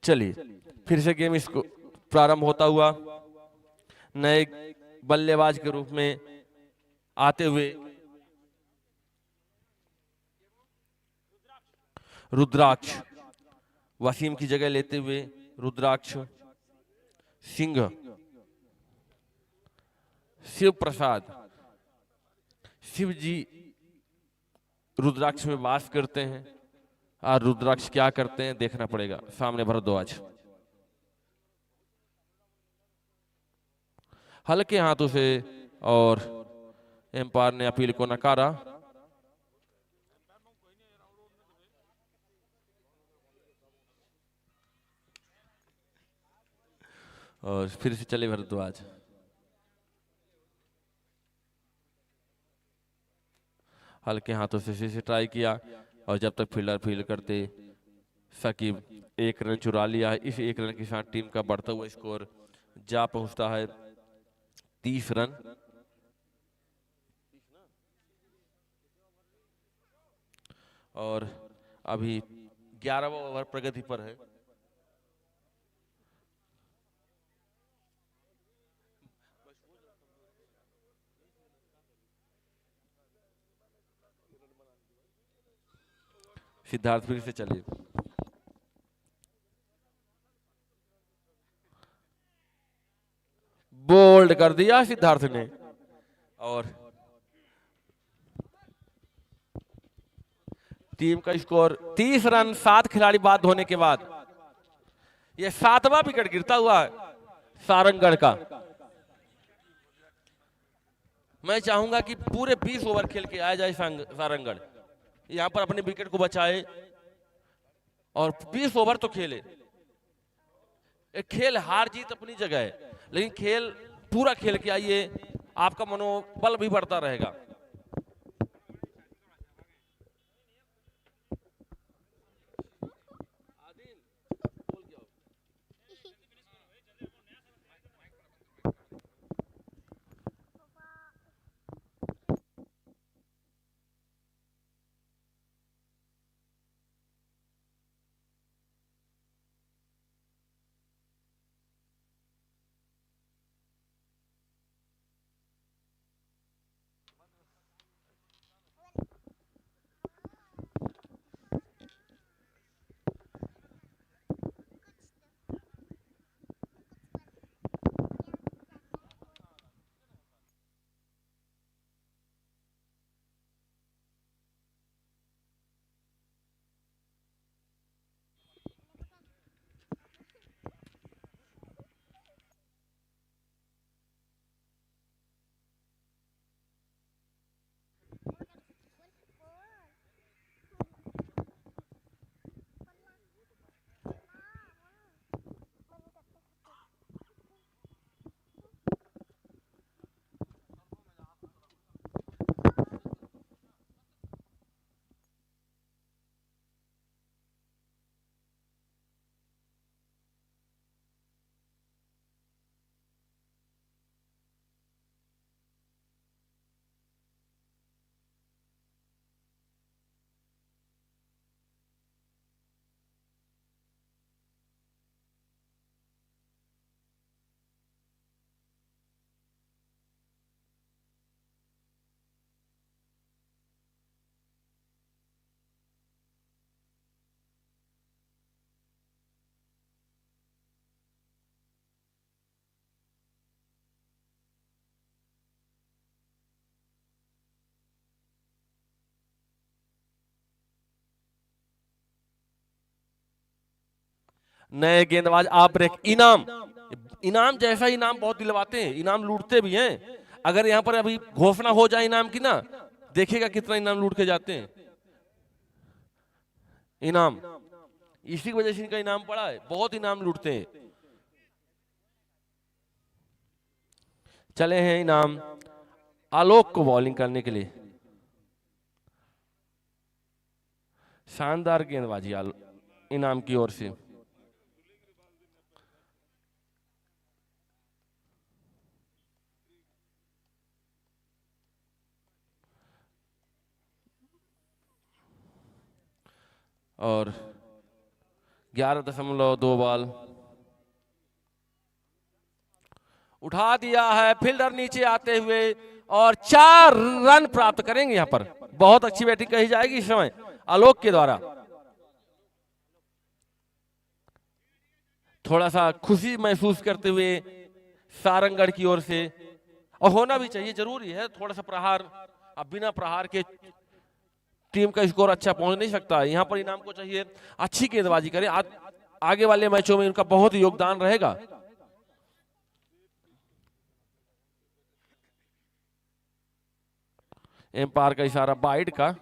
चलिए फिर से गेम इसको प्रारंभ होता हुआ, नए बल्लेबाज के रूप में आते हुए रुद्राक्ष, वसीम की जगह लेते हुए रुद्राक्ष सिंह, शिव प्रसाद। शिव जी रुद्राक्ष में वास करते हैं और रुद्राक्ष क्या करते हैं देखना पड़ेगा। सामने भरद्वाज हल्के हाथों से, और एम्पायर ने अपील को नकारा। और फिर से चले भरद्वाज। हल्के हाथों से फिर से ट्राई किया, और जब तक फील्डर फील्ड करते सकीब 1 रन चुरा लिया है। इस 1 रन के साथ टीम का बढ़ता हुआ स्कोर जा पहुंचता है 30 रन। और अभी 11वां ओवर प्रगति पर है। सिद्धार्थ फिर से चले, बोल्ड कर दिया सिद्धार्थ ने, और टीम का स्कोर 30 रन 7 खिलाड़ी बाद होने के बाद। यह 7वां विकेट गिरता हुआ है सारंगढ़ का। मैं चाहूंगा कि पूरे 20 ओवर खेल के आया जाए सारंगढ़, यहां पर अपने विकेट को बचाए और 20 ओवर तो खेले। एक खेल हार जीत अपनी जगह है, लेकिन खेल पूरा खेल के आइए, आपका मनोबल भी बढ़ता रहेगा। नए गेंदबाज आप ब्रेक। इनाम, इनाम जैसा इनाम बहुत दिलवाते हैं, इनाम लूटते भी हैं। अगर यहाँ पर अभी घोषणा हो जाए इनाम की ना, देखिएगा कितना इनाम लूट के जाते हैं। इनाम इसी वजह से इनका इनाम पड़ा है, बहुत इनाम लूटते हैं। चले हैं इनाम आलोक को बॉलिंग करने के लिए। शानदार गेंदबाजी इनाम की ओर से। और 11.2 बॉल उठा दिया है, फील्डर नीचे आते हुए और 4 रन प्राप्त करेंगे। यहां पर बहुत अच्छी बैटिंग कही जाएगी इस समय आलोक के द्वारा। थोड़ा सा खुशी महसूस करते हुए सारंगढ़ की ओर से, और होना भी चाहिए, जरूरी है थोड़ा सा प्रहार। अब बिना प्रहार के टीम का स्कोर अच्छा पहुंच नहीं सकता। यहां पर इनाम को चाहिए अच्छी गेंदबाजी करें, आगे वाले मैचों में उनका बहुत योगदान रहेगा। एम्पायर का इशारा बाइड का।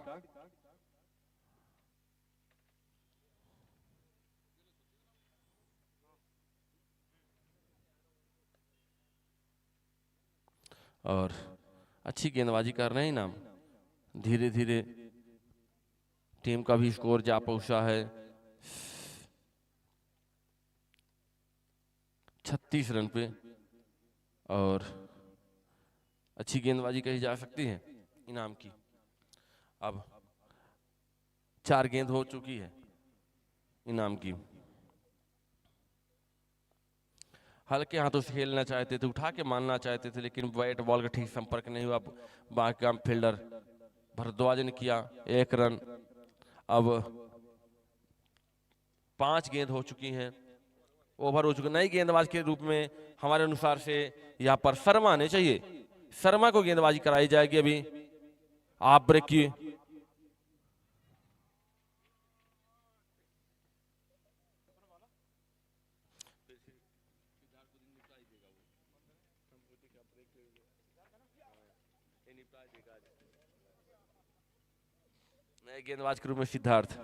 और अच्छी गेंदबाजी कर रहे हैं इनाम। धीरे धीरे टीम का भी स्कोर जा पहुंचा है 36 रन पे, और अच्छी गेंदबाजी कही जा सकती है इनाम की। अब 4 गेंद हो चुकी है इनाम की। हल्के हाथों से खेलना चाहते थे, उठा के मारना चाहते थे, लेकिन बैट बॉल का ठीक संपर्क नहीं हुआ। बाकी काम फील्डर भरद्वाज ने किया 1 रन। अब 5 गेंद हो चुकी हैं, ओवर हो चुके। नई गेंदबाज के रूप में हमारे अनुसार से यहाँ पर शर्मा आने चाहिए। शर्मा को गेंदबाजी कराई जाएगी। अभी आप ब्रेक की नए गेंदबाज के रूप में सिद्धार्थ।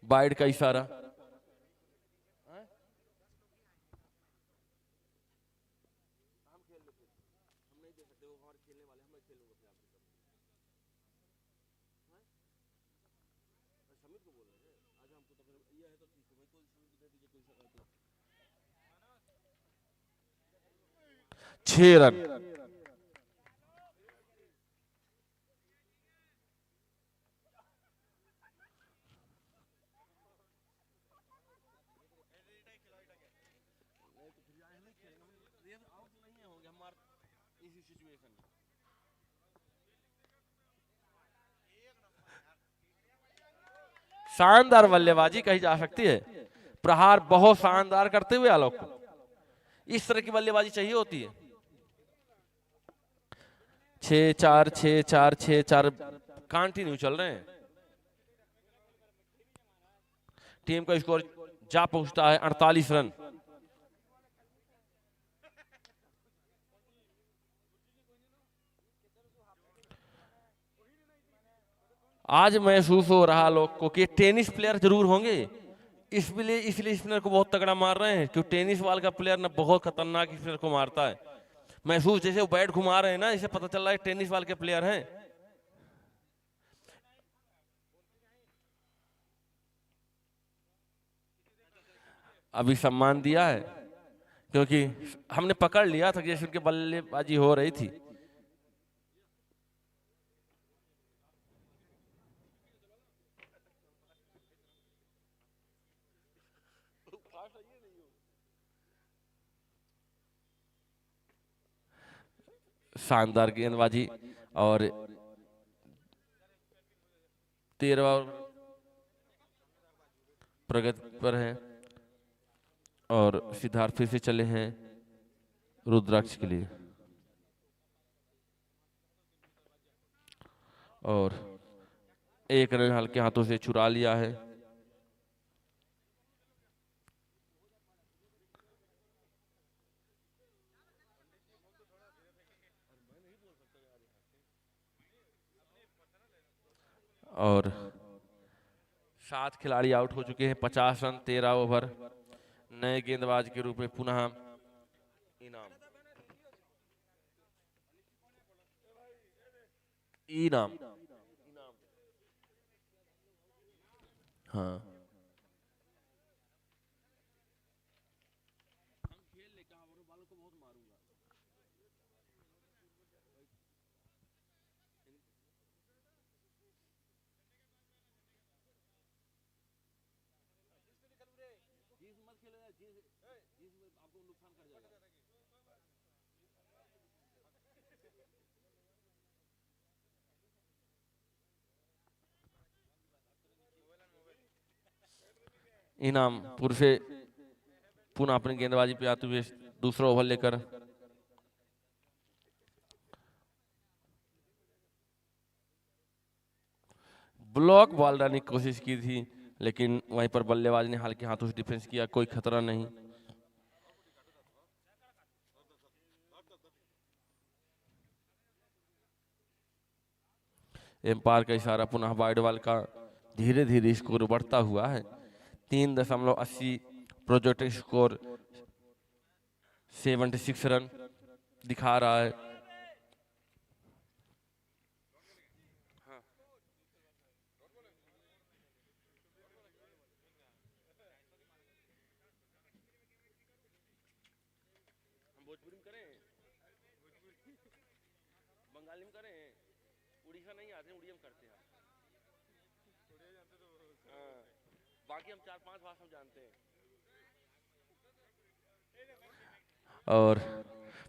वाइड का इशारा। छह रन। शानदार बल्लेबाजी कही जा सकती है। प्रहार बहुत शानदार करते हुए आलोक को इस तरह की बल्लेबाजी चाहिए होती है। 6-4 6-4 6-4 कंटिन्यू चल रहे हैं। टीम का स्कोर जा पहुंचता है 48 रन। आज महसूस हो रहा लोग को कि टेनिस प्लेयर जरूर होंगे, इसलिए स्पिनर को बहुत तगड़ा मार रहे हैं, क्योंकि टेनिस बॉल का प्लेयर ना बहुत खतरनाक स्पिनर को मारता है। महसूस जैसे वो बैट घुमा रहे हैं ना, इसे पता चल रहा है टेनिस बॉल के प्लेयर हैं। अभी सम्मान दिया है क्योंकि हमने पकड़ लिया था जैसे उनके बल्लेबाजी हो रही थी। शानदार गेंदबाजी और 13वां प्रगति पर है और सिद्धार्थ फिर से चले हैं रुद्राक्ष के लिए और एक रन हल्के हाथों से चुरा लिया है। और 7 खिलाड़ी आउट हो चुके हैं। 50 रन 13 ओवर। नए गेंदबाज के रूप में पुनः इनाम हाँ इनाम पुर से पुनः अपनी गेंदबाजी पे आते हुए दूसरा ओवर लेकर ब्लॉक बॉल डालने की कोशिश की थी, लेकिन वहीं पर बल्लेबाज ने हल्के हाथों से डिफेंस किया। कोई खतरा नहीं। एम्पायर का इशारा। पुनः वाइड बॉल का धीरे धीरे स्कोर बढ़ता हुआ है। 3.80 प्रोजेक्टेड स्कोर 76 रन दिखा रहा है। भोजपुरी में करें, बंगाली में करें, उड़ीसा नहीं आते, उड़िया में करते हैं। बाकी हम 4-5 भाषा जानते हैं। और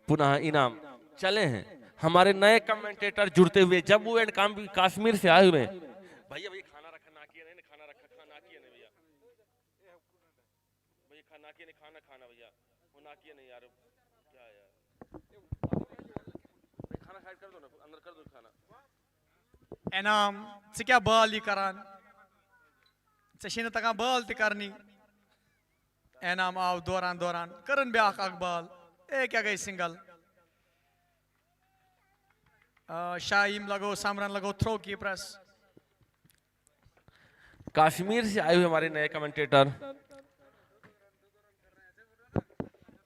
पुनः इनाम चले हैं हमारे नए कमेंटेटर जुड़ते हुए जम्मू एंड कश्मीर से आए हुए। भैया भैया खाना रखा ना किया नहीं, खाना रखा खाना किया नहीं भैया, भैया खाना किया नहीं, खाना खाना भैया वो ना किया नहीं यार, क्या यार खाना साइड कर दो ना, अंदर कर दो खाना। इनाम से क्या बाल ही करान से तक बाल ते करनी एनाम आव दौरान दौरान करन ब्याख अकबाल क्या गई सिंगल शाहीम लगो सामरन लगो थ्रो कीपर्स कश्मीर से आए हुए हमारे नए कमेंटेटर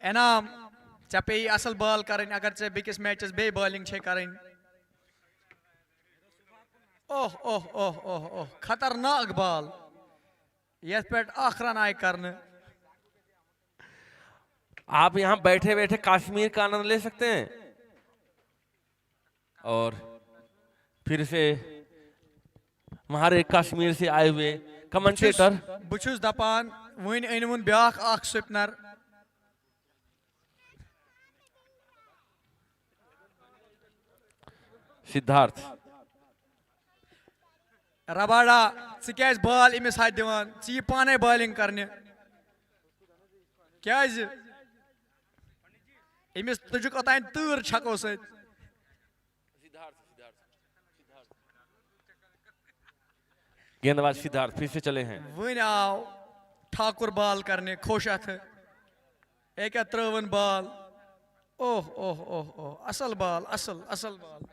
एनाम चे पे असल बॉल करें अगर चे बिकिस मैचेस बे बॉलिंग छे करें ओह ओह ओह ओह ओह खतरनाक बॉल ये पेट आखरन आए करने आप यहाँ बैठे बैठे कश्मीर का आनंद ले सकते हैं और फिर से हमारे कश्मीर से आए हुए कमेंटेटर बुचुस दपान वन अनमुन ब्याख आख स्विपनर सिद्धार्थ रबाड़ा क्या बॉल इमिस हाथ दिवान ची पाने बॉलिंग करने क्या इमिस तुझुक ओतान तूर छको से गेंदबाज सिद्धार्थ फिर से चले हैं वन आओ ठाकुर बॉल करने खुश अथ एक त्रवन बॉल ओह ओह ओह ओह असल बॉल असल असल बॉल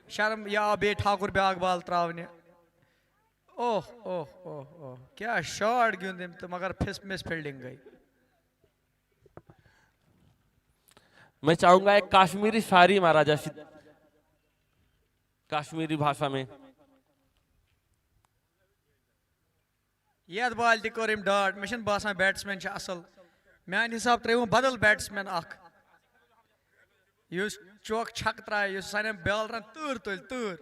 शर्म या बे ठाकुर ब्याग बॉल त्रावने ओह ओह ओह ओह क्या शॉट गिंद तो मगर मिस फील्डिंग गई मैं चाहूंगा एक कश्मीरी शायरी महाराजा कश्मीरी भाषा में यह बॉल तम डॉट मे बासान बैट्समैन असल मान हिसाब त्रो बदल बैट्समैन चौक छक त्राय सान बॉलरन तूर तुल तूर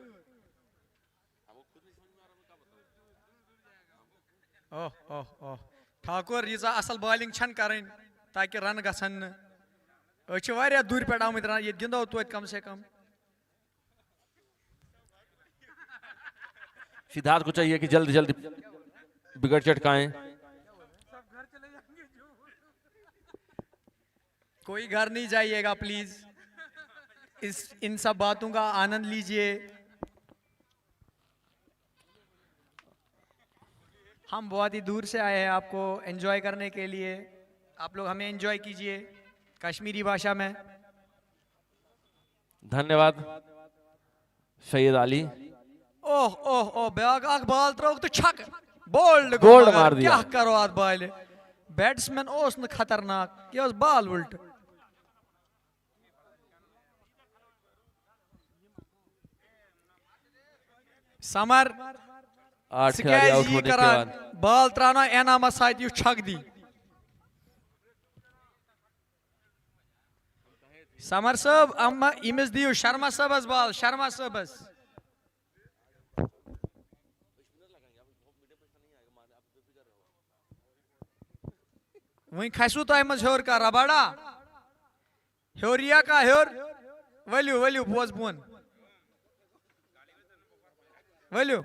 ओह ओह ओह ठाकुर यीजा असल बॉलिंग छन करें ताकि रन गसन वारिया दूर पे आमत रन ये गिंदो तो कम से कम सिद्धार्थ को चाहिए कि जल्दी जल्दी विकेट चटकाएं कोई घर नहीं जाइएगा प्लीज इन सब बातों का आनंद लीजिए हम बहुत ही दूर से आए हैं आपको एंजॉय करने के लिए आप लोग हमें एंजॉय कीजिए कश्मीरी भाषा में धन्यवाद सैयद अली ओह ओह ओह बैग बॉल त्रो तो छक बोल्ड गोल्ड मार दिया क्या करो आज बॉल बैट्समैन ओस न खतरनाक ये बॉल उल्ट समर 8 खिलाड़ी आउट होने के बाद बॉल त्राना एनामा साथ यु छक दी समर साहब अम्मा इमिस दियो शर्मा साहबस बॉल शर्मा साहबस वही खसू तो मज हर का रबाड़ा हरिया का हर वल्यू वल्यू बोज बोन वल्यू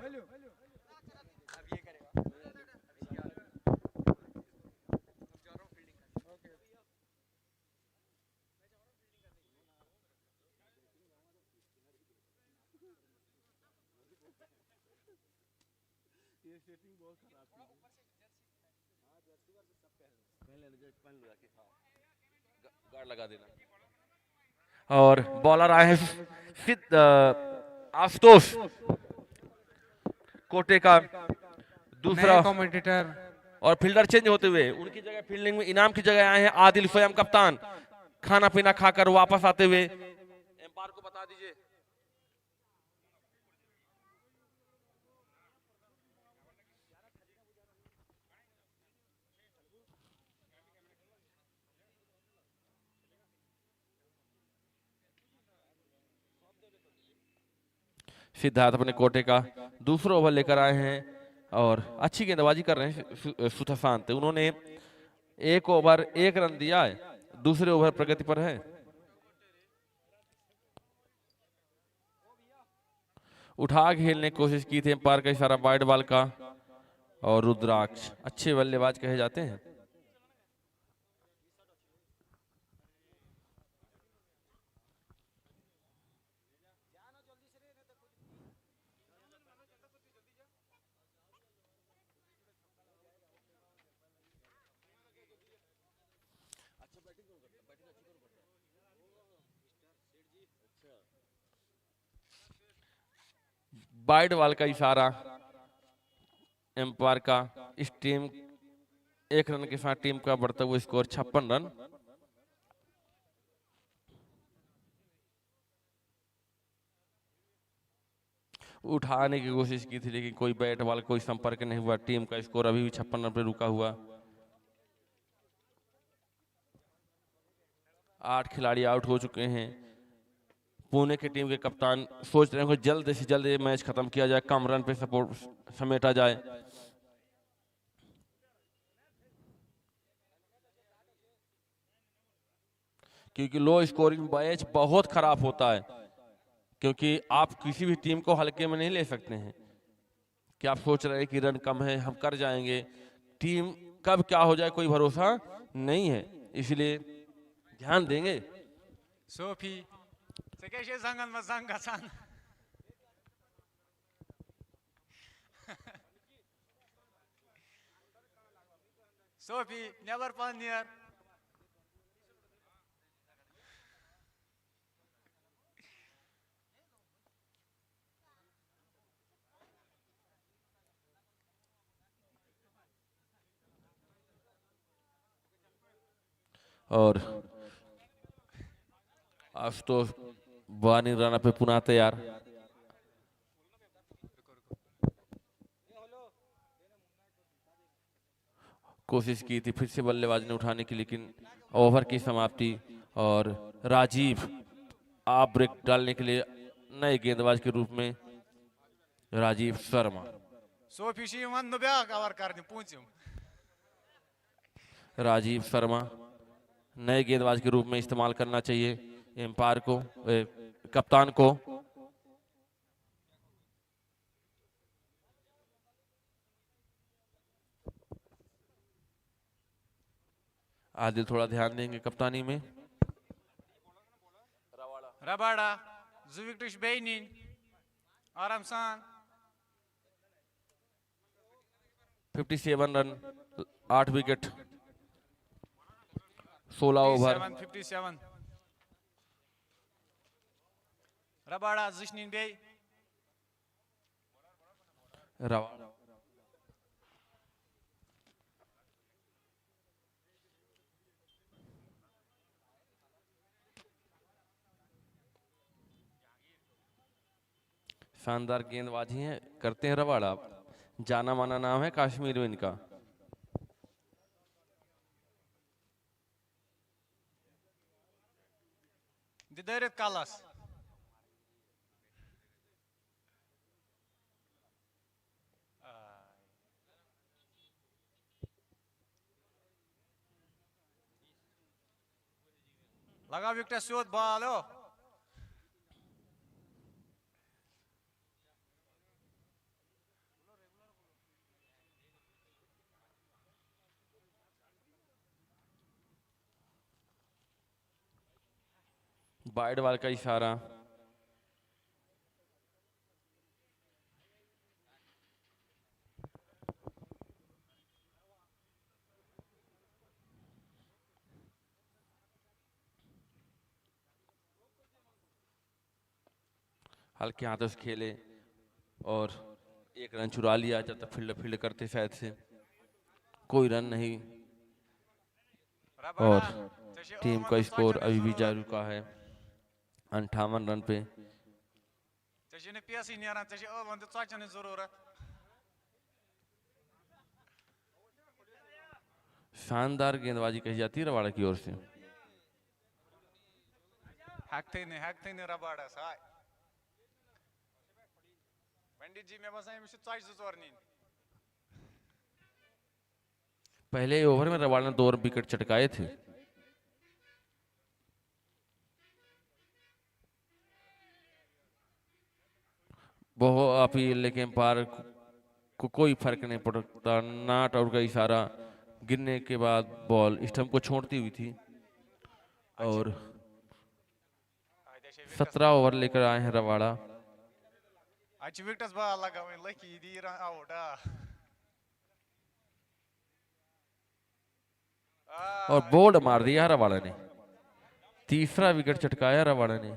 गार्ड लगा देना और बॉलर आए हैं आशुतोष कोटे का दूसरा कमेंटेटर और फील्डर चेंज होते हुए उनकी जगह फील्डिंग में इनाम की जगह आए हैं आदिल स्वयं कप्तान खाना पीना खाकर वापस आते हुए एम्पायर को बता दीजिए सिद्धार्थ अपने कोटे का दूसरा ओवर लेकर आए हैं और अच्छी गेंदबाजी कर रहे हैं सुथाशांत उन्होंने एक ओवर 1 रन दिया है दूसरे ओवर प्रगति पर है उठा खेलने की कोशिश की थी एम्पायर का इशारा वाइड बॉल का और रुद्राक्ष अच्छे बल्लेबाज कहे जाते हैं वाइड बॉल का इशारा एम्पायर का। इस टीम 1 रन के साथ टीम का बढ़ता हुआ स्कोर 56 रन। उठाने की कोशिश की थी लेकिन कोई बैट बॉल कोई संपर्क नहीं हुआ। टीम का स्कोर अभी भी 56 रन पे रुका हुआ। 8 खिलाड़ी आउट हो चुके हैं। पुणे की टीम के कप्तान सोच रहे हैं कि जल्द से जल्द ये मैच खत्म किया जाए, कम रन पे सपोर्ट समेटा जाए। क्योंकि लो स्कोरिंग मैच बहुत खराब होता है, क्योंकि आप किसी भी टीम को हल्के में नहीं ले सकते हैं कि आप सोच रहे हैं कि रन कम है हम कर जाएंगे। टीम कब क्या हो जाए कोई भरोसा नहीं है, इसलिए ध्यान देंगे। सोफी से जंगल में जंग गसान सोफी नेवर पान नियर और आशुतोष वानी रन पे पुनः तैयार। कोशिश की थी फिर से बल्लेबाज ने उठाने की, लेकिन ओवर की समाप्ति। और राजीव आप ब्रेक डालने के लिए नए गेंदबाज के रूप में राजीव शर्मा। सोफी वन ब्या कवर करने पूछूं राजीव शर्मा नए गेंदबाज के रूप में इस्तेमाल करना चाहिए एम्पायर को, कप्तान को। आदिल थोड़ा ध्यान देंगे कप्तानी में। रबाड़ा जुविक्टिश बेनिन आराम सान 57 रन 8 विकेट 16 ओवर। 57 रबाड़ा जिशनिन बे रवाड़ा शानदार गेंदबाजी है करते हैं रवाड़ा। जाना माना नाम है कश्मीर में इनका। दिदरित कालस लगा विकेट शोध बॉल हो वाइड बॉल का इशारा। हल्के हाथों से खेले और 1 रन चुरा लिया। जब तक फील्ड फील्ड करते शायद से कोई रन नहीं। और टीम का स्कोर अभी भी जारी रुका है 58 रन पे। शानदार गेंदबाजी कही जाती है रवाड़ा की ओर से। रबाड़ा साय पंडित जी मैं बस पहले ओवर में रवाड़ा ने 2 विकेट चटकाए थे। बहुत अपील लेकिन पार को कोई फर्क नहीं पड़ता। नॉट आउट का इशारा गिरने के बाद बॉल स्टंप को छोड़ती हुई थी। और 17 ओवर लेकर आए हैं रवाड़ा। और बोल्ड मार दिया रवाड़ा ने। तीसरा विकेट चटकाया रवाड़ा ने।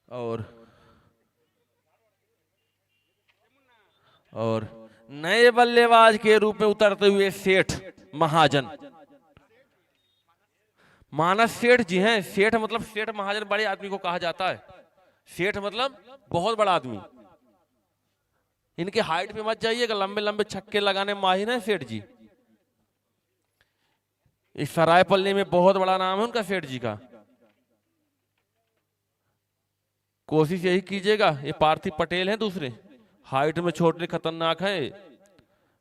और और नए बल्लेबाज के रूप में उतरते हुए सेठ महाजन, मानस सेठ जी हैं। सेठ मतलब सेठ महाजन बड़े आदमी को कहा जाता है। सेठ मतलब बहुत बड़ा आदमी। इनके हाइट पे मत जाइएगा, लंबे लंबे छक्के लगाने में माहिर है सेठ जी। इस सरायपल्ली में बहुत बड़ा नाम है उनका सेठ जी का। कोशिश यही कीजिएगा। ये पार्थिव पटेल हैं दूसरे, हाइट में छोटे खतरनाक है।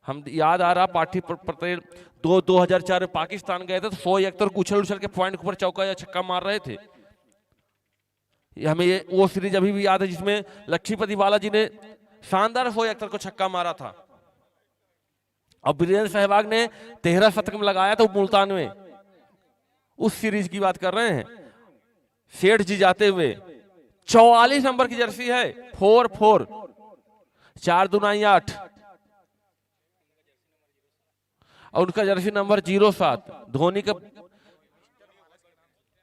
हम याद आ रहा पार्थिव पटेल 2004 में पाकिस्तान गए थे तो शोएब अख्तर उछल उछल के पॉइंट के ऊपर चौका या छक्का मार रहे थे। हमें ये वो सीरीज अभी भी याद है जिसमें लक्ष्मीपति बालाजी ने शानदार शोएब अख्तर को छक्का मारा था। और वीरेंद्र सहवाग ने 13 शतक में लगाया था मुल्तान में। उस सीरीज की बात कर रहे हैं। सेठ जी जाते हुए 44 नंबर की जर्सी है, 4-4, 4 दूनाई 8, और उनका जर्सी नंबर 07। धोनी का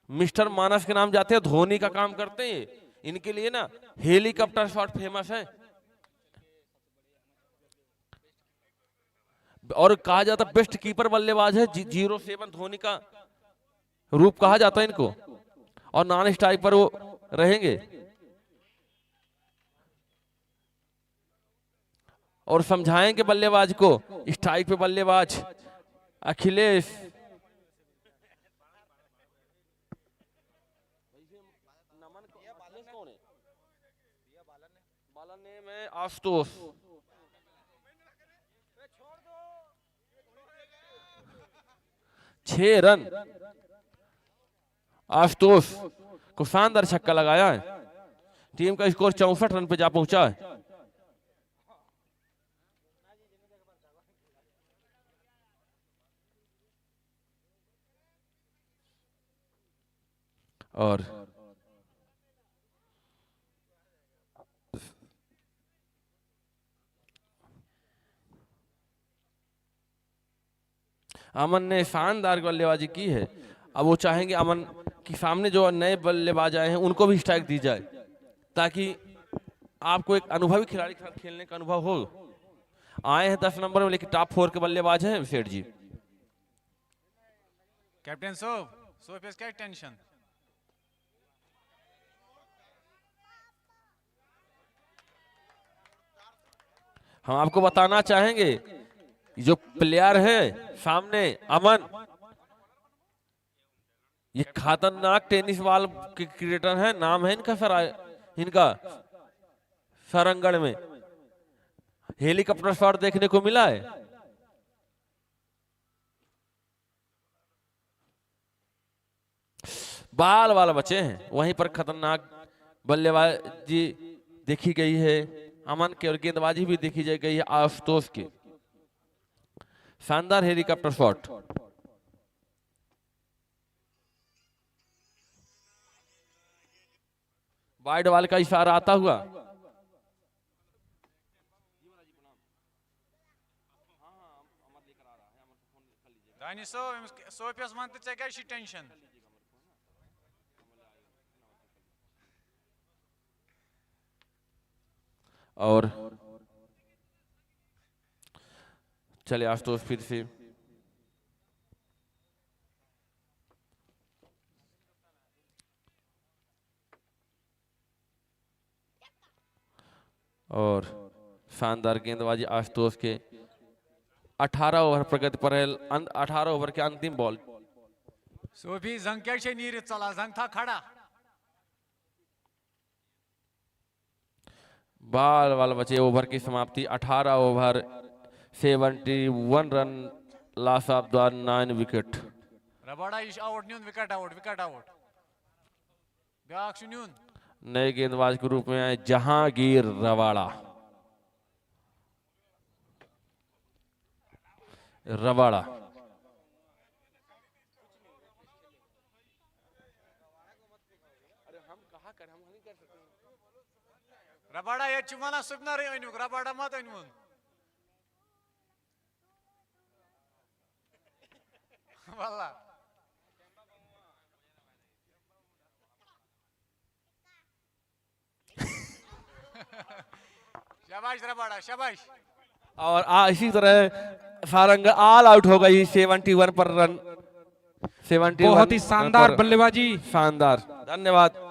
मिस्टर मानस के नाम जाते हैं, धोनी का काम करते हैं। इनके लिए ना हेलीकॉप्टर शॉट फेमस है। और कहा जाता बेस्ट कीपर बल्लेबाज है 07 धोनी का रूप कहा जाता है इनको। और नॉन स्ट्राइक पर वो रहेंगे। और समझाएंगे बल्लेबाज को। स्ट्राइक पे बल्लेबाज अखिलेश, में आशुतोष, 6 रन आशुतोष को शानदार छक्का लगाया है। टीम का स्कोर 64 रन पे जा पहुंचा है। और अमन ने शानदार बल्लेबाजी की है। अब वो चाहेंगे अमन के सामने जो नए बल्लेबाज आए हैं उनको भी स्ट्राइक दी जाए, ताकि आपको एक अनुभवी खिलाड़ी के साथ खेलने का अनुभव हो। आए हैं 10 नंबर में, लेकिन टॉप 4 के बल्लेबाज हैं सेठ जी। कैप्टन सोफ इसका टेंशन। हम आपको बताना चाहेंगे जो प्लेयर है सामने अमन, ये खतरनाक टेनिस बॉल के क्रिकेटर है। नाम है इनका सरंगढ़ में हेलीकॉप्टर शॉट देखने को मिला है। बाल वाल बचे हैं। वहीं पर खतरनाक बल्लेबाजी देखी गई है अमन के, और गेंदबाजी भी देखी गई है आशुतोष की। शानदार हेलीकॉप्टर शॉट। वाइड बॉल का इशारा आता हुआ। टेंशन। और चले आशुतोष फिर से और शानदार गेंदबाजी आशुतोष के। 18 ओवर प्रगति पर है। 18 ओवर के अंतिम बॉल। सोफी जंग क्या नीर चला, जंग था खड़ा। बाल वाल बचे। ओवर की समाप्ति। 18 over 71 run, loss of the 9 wicket. Rabada इश आउट न्यून, wicket out, wicket out. Back न्यून। नए गेंदबाज के रूप में आए जहांगीर रबाड़ा। रबाड़ा ये चुमाना सुपना रे अनु, रबाड़ा मत अनु। वाला शाबाश रबाड़ा, शाबाश। और इसी तरह सारंग ऑल आउट हो गई 71 पर रन 71 बहुत ही शानदार पर। बल्लेबाजी। शानदार, धन्यवाद।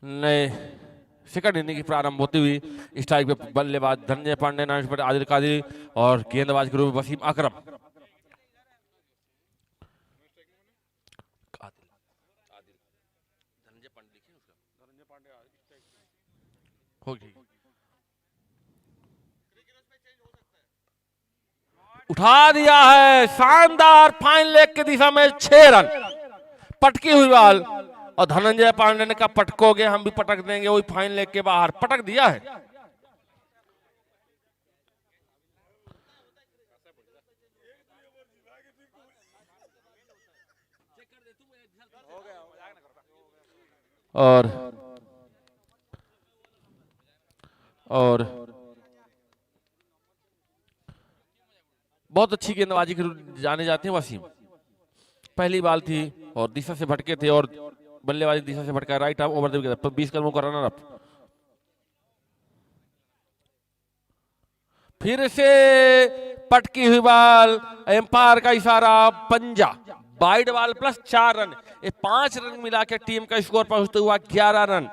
नए सेकंड इनिंग की प्रारंभ होती हुई स्ट्राइक पे बल्लेबाज धनंजय पांडे, नाइट पर आदिल कादरी और गेंदबाज के रूप में वसीम अकरम। उठा दिया है, शानदार फाइन लेग की दिशा में 6 रन, पटकी हुई बॉल और धनंजय पांडे ने कहा पटकोगे हम भी पटक देंगे, वही फाइन लेग के बाहर पटक दिया है। और बहुत अच्छी गेंदबाजी के जाने जाते हैं वसीम। पहली बॉल थी और दिशा से भटके थे और बल्लेबाजी दिशा से भटका, right arm over the wicket, 20 कदमों का रनर अप। फिर से पटकी हुई बॉल, एम्पायर का इशारा, पंजा, वाइड बॉल प्लस 4 रन, ये 5 रन मिला के टीम का स्कोर पहुंचते हुआ 11 रन।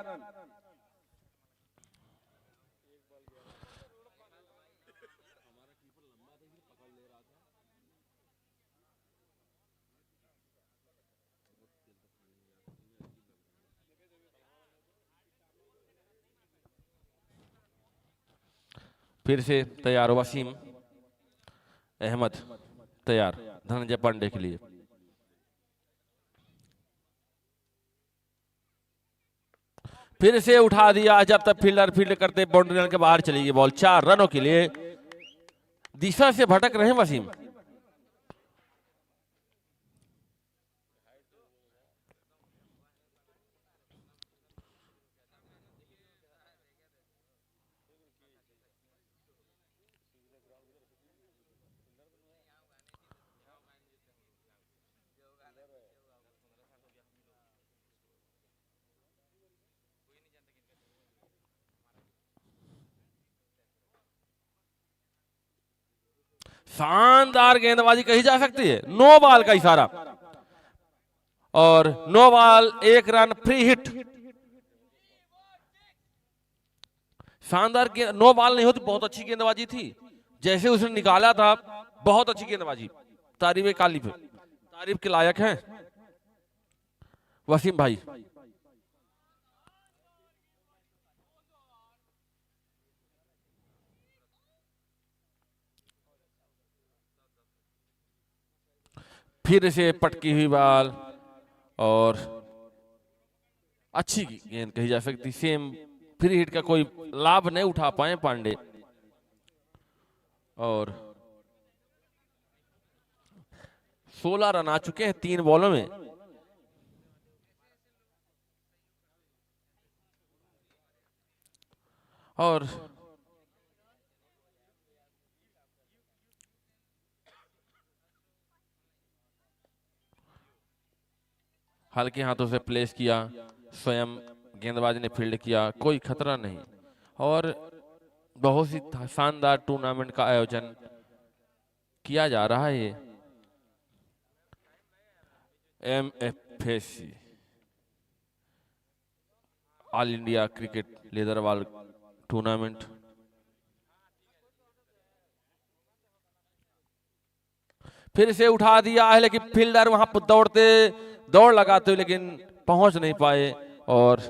फिर से तैयार वसीम अहमद, तैयार धनंजय पांडे के लिए। फिर से उठा दिया, जब तक फील्डर फील्ड करते बाउंड्री लाइन के बाहर चली गई बॉल, 4 रनों के लिए। दिशा से भटक रहे हैं वसीम। शानदार गेंदबाजी कही जा सकती है, नो बॉल का इशारा और no ball, 1 run, free hit. शानदार नो बॉल नहीं होती, बहुत अच्छी गेंदबाजी थी, जैसे उसने निकाला था, बहुत अच्छी गेंदबाजी, तारीफ काली पे, तारीफ के लायक हैं वसीम भाई। फिर से पटकी हुई बॉल और अच्छी गेंद कही जा सकती, सेम फ्री हिट का कोई लाभ नहीं उठा पाए पांडे। और 16 रन आ चुके हैं 3 बॉलों में। और हल्के हाथों से प्लेस किया, स्वयं गेंदबाज ने फील्ड किया, कोई खतरा नहीं। और बहुत ही शानदार टूर्नामेंट का आयोजन किया जा रहा है। ये MFAC all India cricket leather ball tournament. फिर से उठा दिया है, लेकिन फील्डर वहां पर दौड़ लगाते हुए लेकिन पहुंच नहीं पाए और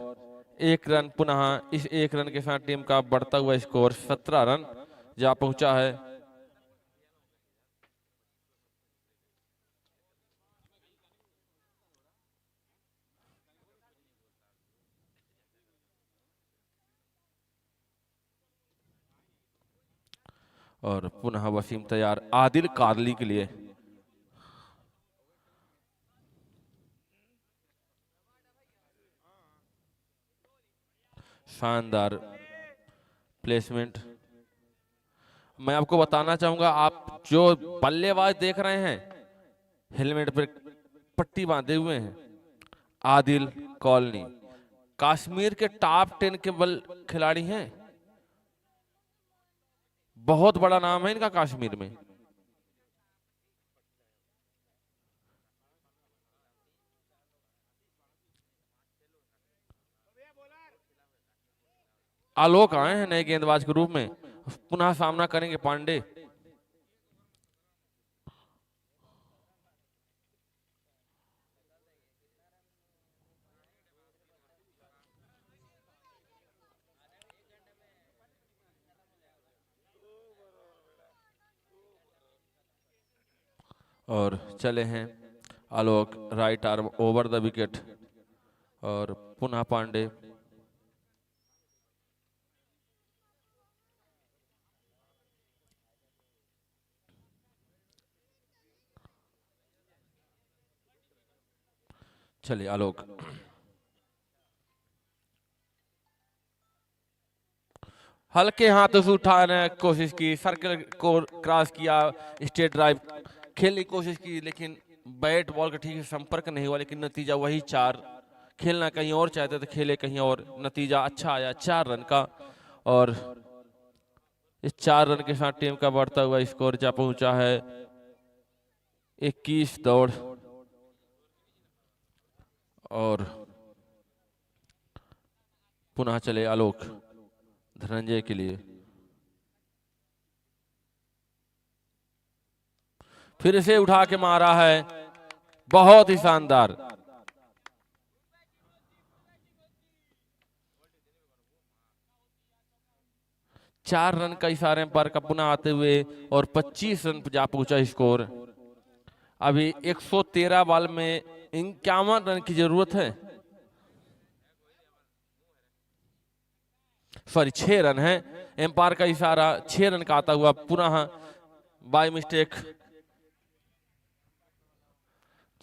1 रन, पुनः इस 1 रन के साथ टीम का बढ़ता हुआ स्कोर 17 रन जा पहुंचा है। और पुनः वसीम तैयार आदिल कादली के लिए। शानदार प्लेसमेंट। मैं आपको बताना चाहूंगा, आप जो बल्लेबाज देख रहे हैं हेलमेट पर पट्टी बांधे हुए हैं, आदिल कॉलोनी कश्मीर के टॉप 10 के बल खिलाड़ी हैं, बहुत बड़ा नाम है इनका कश्मीर में। आलोक आए हैं नए गेंदबाज के रूप में, पुनः सामना करेंगे पांडे। और चले हैं Alok, right arm over the wicket, और पुनः पांडे। चलिए आलोक, हल्के हाथों से उठाने की कोशिश की, सर्कल को क्रॉस किया, स्ट्रेट ड्राइव खेलने की कोशिश की, लेकिन बैट बॉल का ठीक से संपर्क नहीं हुआ। लेकिन नतीजा वही 4। खेलना कहीं और चाहते थे, खेले कहीं और, नतीजा अच्छा आया 4 रन का। और इस 4 रन के साथ टीम का बढ़ता हुआ स्कोर जा पहुंचा है 21 दौड़। और पुनः चले आलोक धनंजय के लिए। फिर से उठा के मारा है, बहुत ही शानदार। चार रन का इशारे पर का पुनः आते हुए और 25 रन पर जा पहुंचा स्कोर। अभी 113 बॉल में 51 रन की जरूरत है। सॉरी 6 रन है, एम्पायर का इशारा 6 रन का आता हुआ, पुनः बाय मिस्टेक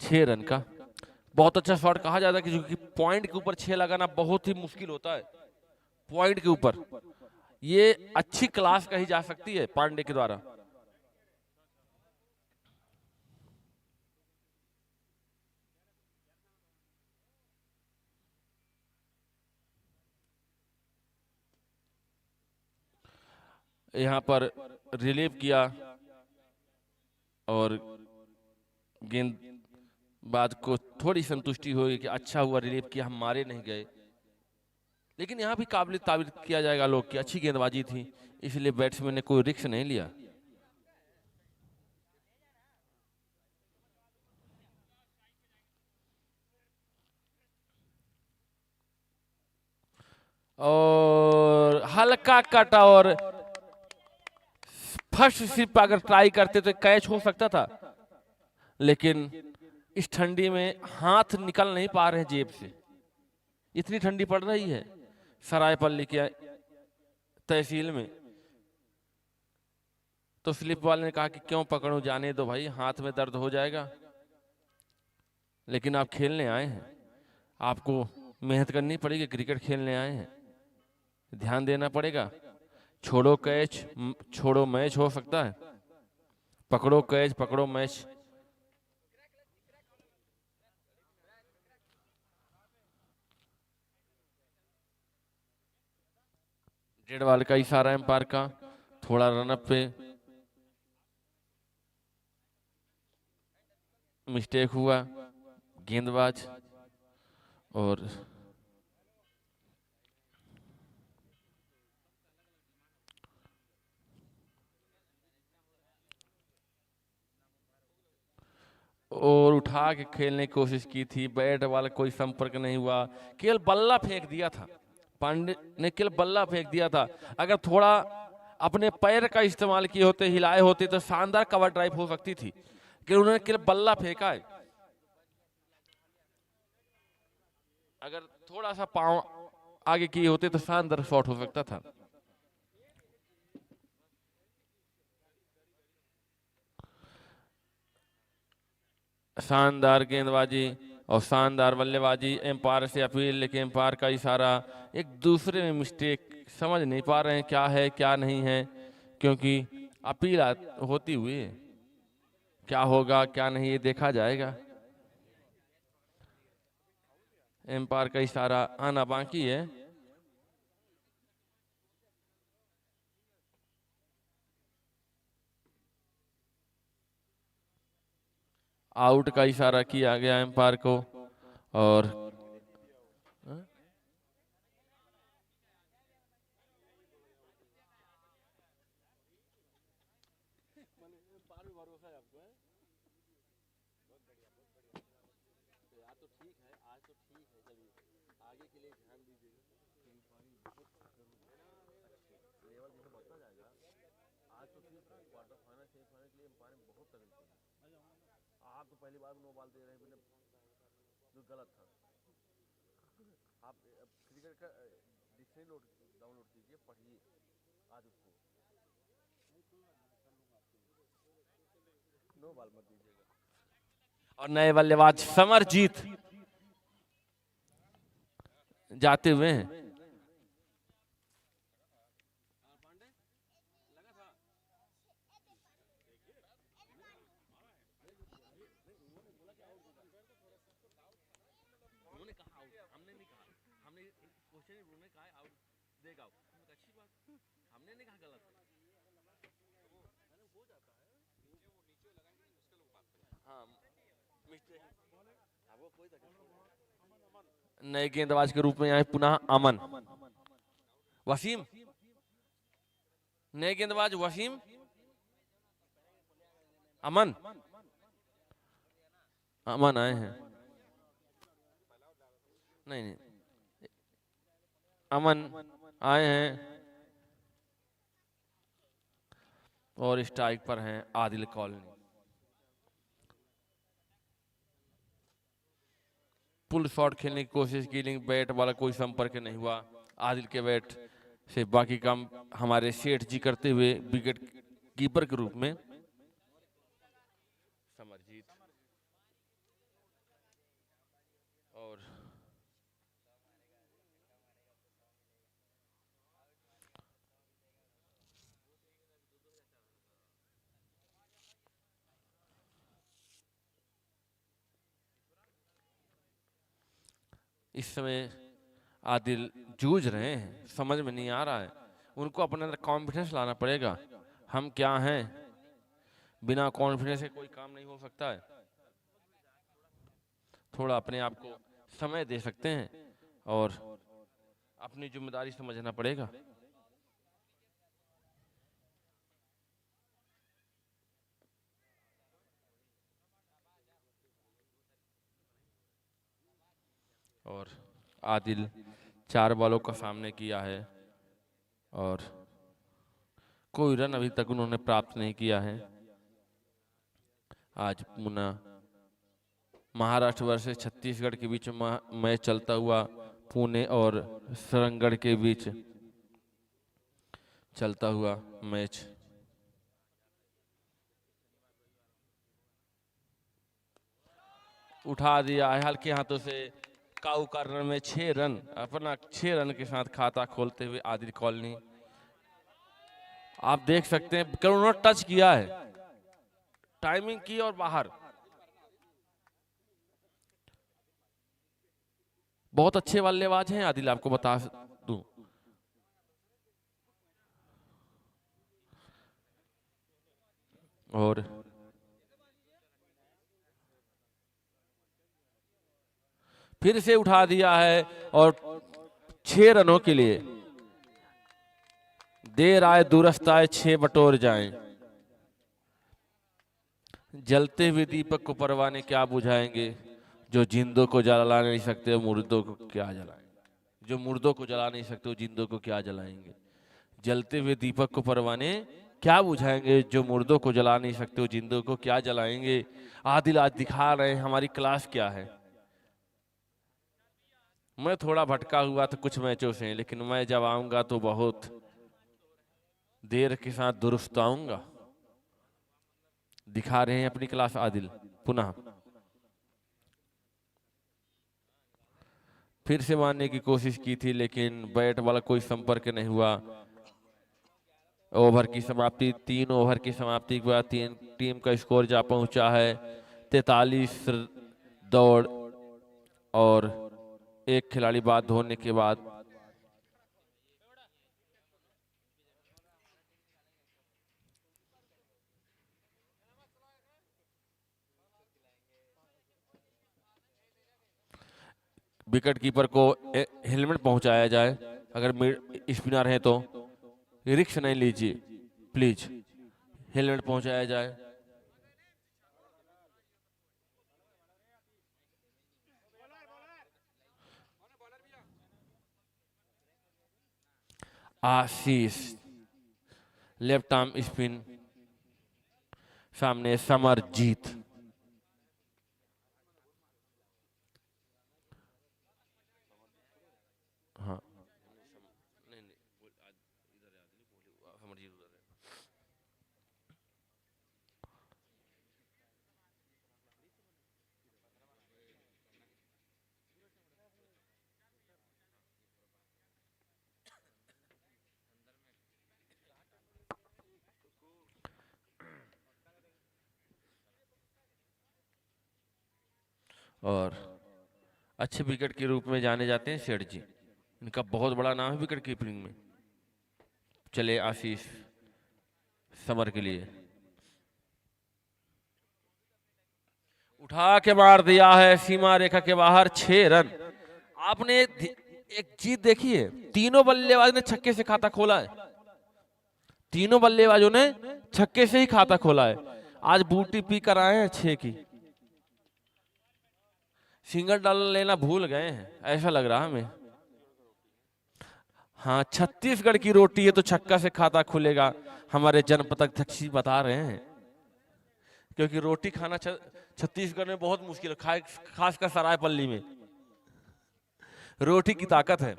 6 रन का। बहुत अच्छा शॉट कहा जाता है कि क्योंकि पॉइंट के ऊपर 6 लगाना बहुत ही मुश्किल होता है। पॉइंट के ऊपर ये अच्छी क्लास कही जा सकती है पांडे के द्वारा। यहां पर रिलीव किया और गेंदबाज को थोड़ी संतुष्टि हुई कि अच्छा हुआ रिलीव किया, हम मारे नहीं गए। लेकिन यहां भी काबिल तारीफ किया जाएगा लोग की अच्छी गेंदबाजी थी, इसलिए बैट्समैन ने कोई रिस्क नहीं लिया। और हल्का कट और फर्स्ट स्लिप अगर ट्राई करते तो कैच हो सकता था, लेकिन इस ठंडी में हाथ निकल नहीं पा रहे जेब से, इतनी ठंडी पड़ रही है सरायपल्ली के तहसील में। तो स्लिप वाले ने कहा कि क्यों पकड़ूं, जाने दो भाई, हाथ में दर्द हो जाएगा। लेकिन आप खेलने आए हैं, आपको मेहनत करनी पड़ेगी, क्रिकेट खेलने आए हैं, ध्यान देना पड़ेगा। छोड़ो कैच छोड़ो मैच हो सकता है, पकड़ो कैच पकड़ो मैच। डेड बॉल का इशारा एम्पायर का, थोड़ा रनअप पे मिस्टेक हुआ गेंदबाज। और उठा के खेलने की कोशिश की थी, बैट वाला कोई संपर्क नहीं हुआ, केवल बल्ला फेंक दिया था पांडे ने, केवल बल्ला फेंक दिया था। अगर थोड़ा अपने पैर का इस्तेमाल किए होते, हिलाए होते तो शानदार कवर ड्राइव हो सकती थी, कि उन्होंने केवल बल्ला फेंका है। अगर थोड़ा सा पांव आगे किए होते तो शानदार शॉट हो सकता था। शानदार गेंदबाजी और शानदार बल्लेबाजी, एम्पायर से अपील, लेकिन एम्पायर का इशारा, एक दूसरे में मिस्टेक, समझ नहीं पा रहे हैं क्या है क्या नहीं है, क्योंकि अपील होती हुई है, क्या होगा क्या नहीं ये देखा जाएगा। एम्पायर का इशारा आना बाकी है। आउट का इशारा किया गया एम्पायर को। और आप तो पहली बार 9 बॉल दे रहे हैं, जो गलत था। आप क्रिकेट का डिक्शनरी डाउनलोड कीजिए, पढ़िए आज उसको। 9 बॉल मत दीजिएगा। और नए बल्लेबाज समरजीत जाते हुए हैं। नए गेंदबाज के रूप में आए पुनः अमन। वसीम, नए गेंदबाज वसीम, अमन, अमन आए हैं। नहीं नहीं, अमन आए हैं और स्ट्राइक पर हैं आदिल कॉलोनी। पुल शॉट खेलने की कोशिश की, लेकिन बैट वाला कोई संपर्क नहीं हुआ। आदिल के बैट से बाकी काम हमारे सेठ जी करते हुए विकेट कीपर के रूप में समरजीत। और इस समय आदिल जूझ रहे हैं, समझ में नहीं आ रहा है। उनको अपने अंदर कॉन्फिडेंस लाना पड़ेगा। हम क्या हैं, बिना कॉन्फिडेंस के कोई काम नहीं हो सकता है। थोड़ा अपने आप को समय दे सकते हैं और अपनी जिम्मेदारी समझना पड़ेगा। और आदिल 4 बॉलों का सामने किया है और कोई रन अभी तक उन्होंने प्राप्त नहीं किया है। आज पुनः महाराष्ट्र वर्सेस छत्तीसगढ़ के बीच मैच चलता हुआ, पुणे और सरंगढ़ के बीच चलता हुआ मैच। उठा दिया है हल्के हाथों से। काऊ कार्नर में 6 रन, अपना 6 रन के साथ खाता खोलते हुए आदिल कॉलोनी। आप देख सकते हैं कि उन्होंने टच किया है, टाइमिंग की और बाहर। बहुत अच्छे बल्लेबाज हैं आदिल, आपको बता दूं। और फिर से उठा दिया है और 6 रनों के लिए। देर आए दुरुस्त आए, 6 बटोर जाएं। जलते हुए दीपक को परवाने क्या बुझाएंगे, जो जिंदों को जला नहीं सकते वो मुर्दों को क्या जलाएंगे। जो मुर्दों को जला नहीं सकते वो जिंदों को क्या जलाएंगे। जलते हुए दीपक को परवाने क्या बुझाएंगे, जो मुर्दों को जला नहीं सकते वो जिंदों को क्या जलाएंगे। आदिल आज दिखा रहे हैं हमारी क्लास क्या है। मैं थोड़ा भटका हुआ था कुछ मैचों से, लेकिन मैं जब आऊंगा तो बहुत देर के साथ दुरुस्त आऊंगा। दिखा रहे हैं अपनी क्लास आदिल। पुनः फिर से मारने की कोशिश की थी, लेकिन बैट वाला कोई संपर्क नहीं हुआ। ओवर की समाप्ति, 3 ओवर की समाप्ति के बाद टीम का स्कोर जा पहुंचा है 43 दौड़ और 1 खिलाड़ी बाद होने के बाद विकेट कीपर को हेलमेट पहुंचाया जाए। अगर स्पिनर है तो रिस्क नहीं लीजिए प्लीज, हेलमेट पहुंचाया जाए। आशीष लेफ्ट आर्म स्पिन, सामने समरजीत। हाँ और अच्छे विकेट के रूप में जाने जाते हैं सेठ जी, इनका बहुत बड़ा नाम है विकेट कीपिंग में। चले आशीष समर के लिए, उठा के मार दिया है सीमा रेखा के बाहर, 6 रन। आपने एक चीज देखी है, तीनों बल्लेबाज ने छक्के से खाता खोला है, तीनों बल्लेबाजों ने छक्के से ही खाता खोला है। आज बूटी पी कर आए हैं 6 की, सिंगल डाल लेना भूल गए हैं ऐसा लग रहा है हमें। हाँ, छत्तीसगढ़ की रोटी है तो छक्का से खाता खुलेगा, हमारे जनपद अध्यक्ष जी बता रहे हैं। क्योंकि रोटी खाना छत्तीसगढ़ में बहुत मुश्किल है, खासकर सरायपल्ली में रोटी की ताकत है।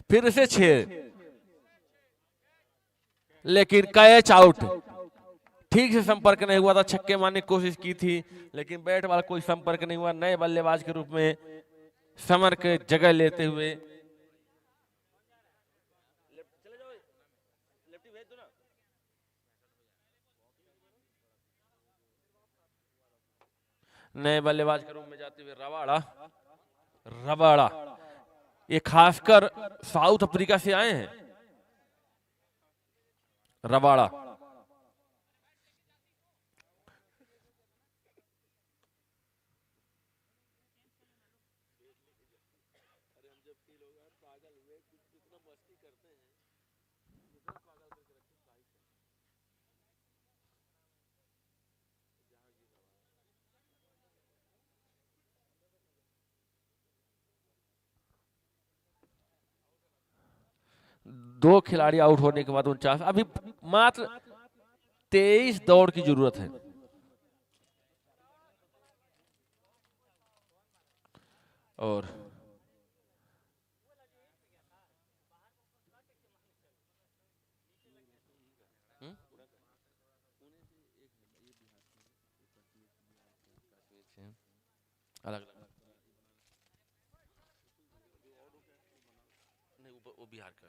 फिर से 6, लेकिन कैच आउट, ठीक से संपर्क नहीं हुआ था। छक्के मारने की कोशिश की थी लेकिन बैट वाला कोई संपर्क नहीं हुआ। नए बल्लेबाज के रूप में समर के जगह लेते हुए नए बल्लेबाज के रूप में जाते हुए रबाड़ा, ये खासकर साउथ अफ्रीका से आए हैं रबाड़ा। दो खिलाड़ी आउट होने के बाद 49, अभी मात्र 23 दौड़ की जरूरत है। और अलग अलग नहीं, वो बिहार का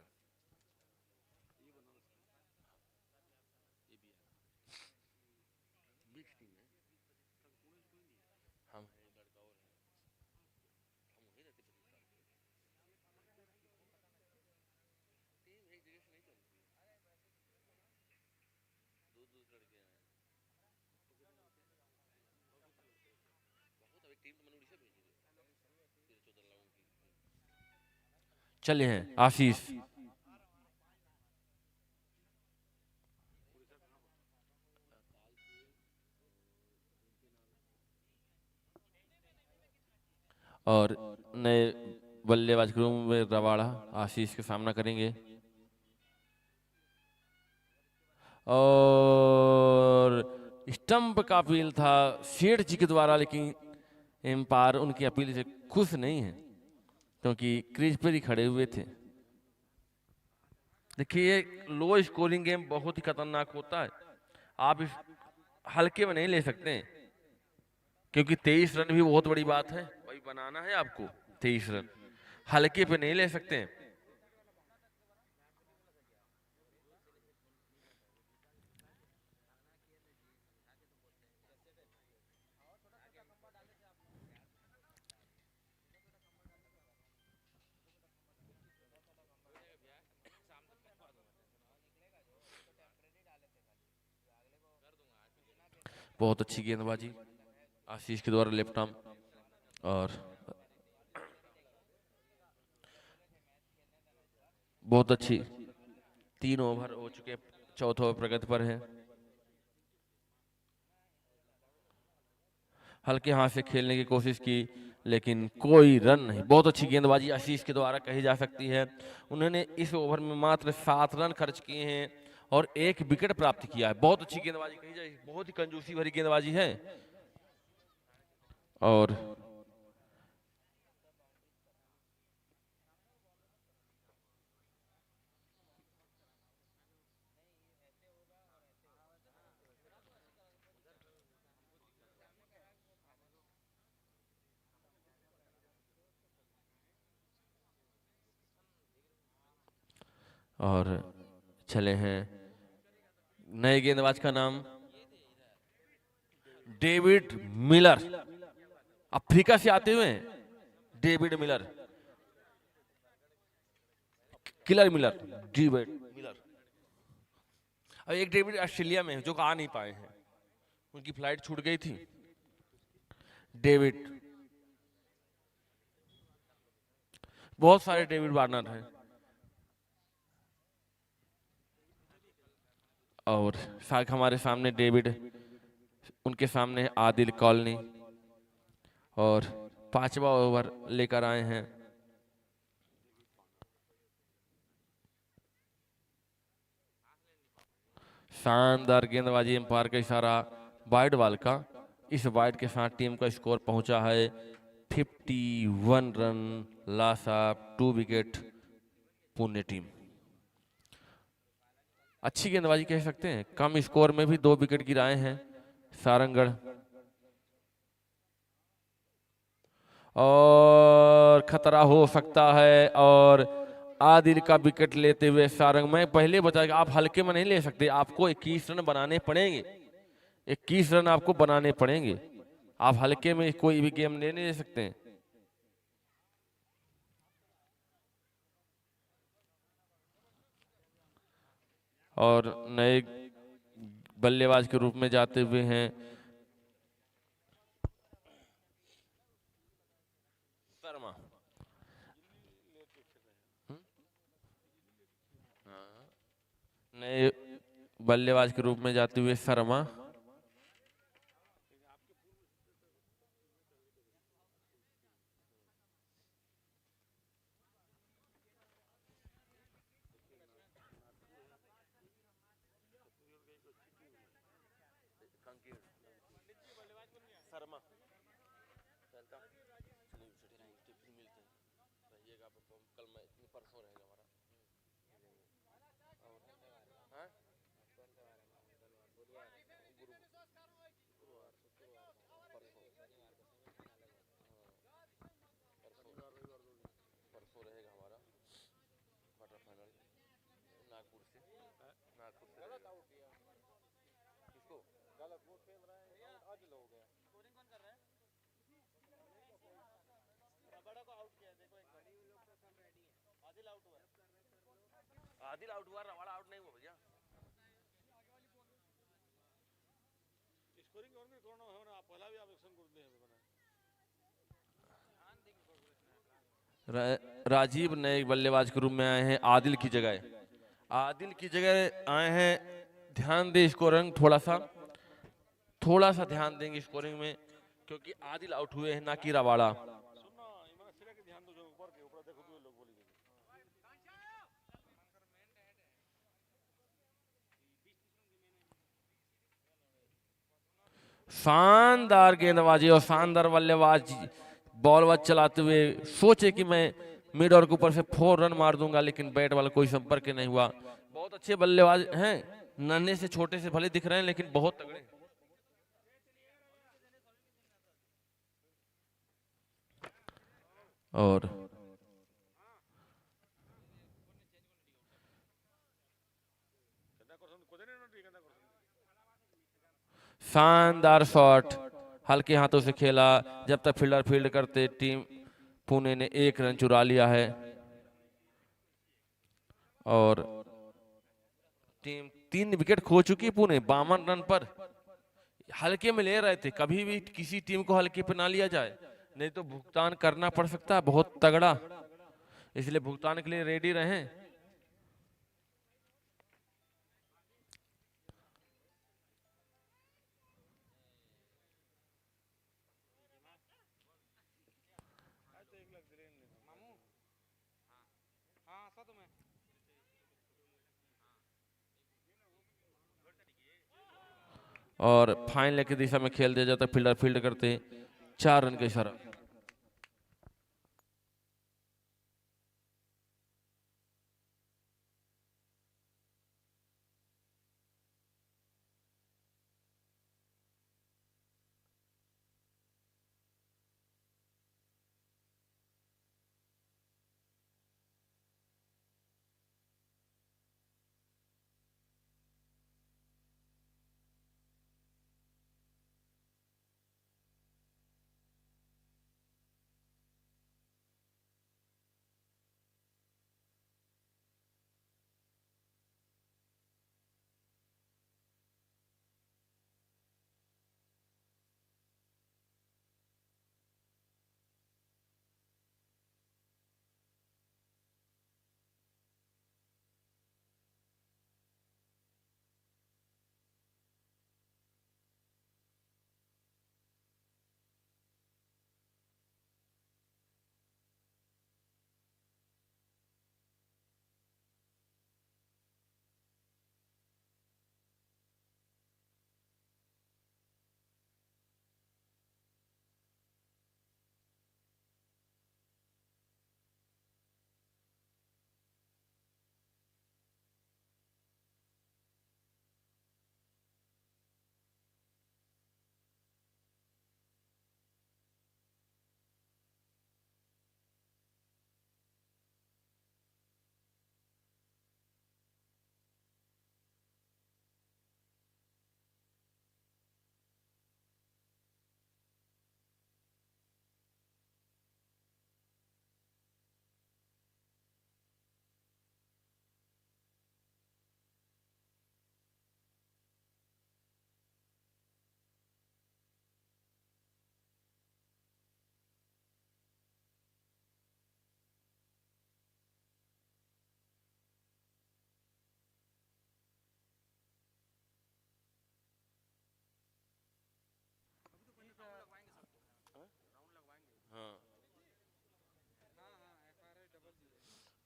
हम चले हैं आशीष। और नए बल्लेबाज के रूप में रबाड़ा आशीष का सामना करेंगे। और स्टंप का अपील था सेठ जी के द्वारा, लेकिन एम्पायर उनकी अपील से खुश नहीं है क्योंकि क्रीज पर ही खड़े हुए थे। देखिए, लो स्कोरिंग गेम बहुत ही खतरनाक होता है, आप इस हल्के में नहीं ले सकते क्योंकि 23 रन भी बहुत बड़ी बात है, वही बनाना है आपको। 23 रन हल्के पे नहीं ले सकते। बहुत अच्छी गेंदबाजी आशीष के द्वारा लेफ्ट आर्म, और बहुत अच्छी 3 ओवर हो चुके, चौथा ओवर प्रगति पर है। हल्के हाथ से खेलने की कोशिश की, लेकिन कोई रन नहीं। बहुत अच्छी गेंदबाजी आशीष के द्वारा कही जा सकती है। उन्होंने इस ओवर में मात्र 7 रन खर्च किए हैं और 1 विकेट प्राप्त किया है। बहुत अच्छी गेंदबाजी कही जाए, बहुत ही कंजूसी भरी गेंदबाजी है। और चले हैं नए गेंदबाज का नाम डेविड मिलर, अफ्रीका से आते हुए हैं। David Miller, killer Miller, David Miller. और एक डेविड ऑस्ट्रेलिया में है जो आ नहीं पाए हैं, उनकी फ्लाइट छूट गई थी। डेविड, बहुत सारे डेविड वार्नर हैं। और शायद हमारे सामने डेविड, उनके सामने आदिल कॉलोनी, और 5वां ओवर लेकर आए हैं। शानदार गेंदबाजी, एम्पायर का इशारा वाइड बॉल का। इस वाइड के साथ टीम का स्कोर पहुंचा है 51 run, loss of 2 wicket, Pune team. अच्छी गेंदबाजी कह सकते हैं। कम स्कोर में भी 2 विकेट गिराए हैं सारंगढ़। और खतरा हो सकता है, और आदिल का विकेट लेते हुए सारंग। मैं पहले बताया कि आप हल्के में नहीं ले सकते, आपको 21 रन बनाने पड़ेंगे। 21 रन आपको बनाने पड़ेंगे, आप हल्के में कोई भी गेम ले नहीं सकते। और नए बल्लेबाज के रूप में जाते हुए हैं शर्मा। नए बल्लेबाज के रूप में जाते हुए शर्मा। आदिल आउट हुआ, रवाड़ा आउट नहीं हुआ भैया। स्कोरिंग और कोण है ना, पहिला भी आप एक्शन करते हैं राजीव नए बल्लेबाज के रूप में आए हैं आदिल की जगह। आदिल की जगह आए हैं। ध्यान दे स्कोरिंग, थोड़ा सा ध्यान देंगे स्कोरिंग में, क्योंकि आदिल आउट हुए हैं, ना कि रवाड़ा। शानदार गेंदबाजी और शानदार बल्लेबाज, बॉल चलाते हुए सोचे कि मैं मिड ऑर्डर के ऊपर से 4 रन मार दूंगा, लेकिन बैट वाला कोई संपर्क नहीं हुआ। बहुत अच्छे बल्लेबाज हैं, नन्हे से छोटे से भले दिख रहे हैं, लेकिन बहुत तगड़े। और शानदार शॉट, हल्के हाथों से खेला। जब तक फील्डर फील्ड करते, टीम पुणे ने 1 रन चुरा लिया है। और टीम 3 विकेट खो चुकी है पुणे 52 रन पर। हल्के में ले रहे थे, कभी भी किसी टीम को हल्के पे ना लिया जाए, नहीं तो भुगतान करना पड़ सकता है बहुत तगड़ा, इसलिए भुगतान के लिए रेडी रहें। और फाइनल की दिशा में खेल दिया जाता, फील्डर फील्ड करते 4 रन का इशारा।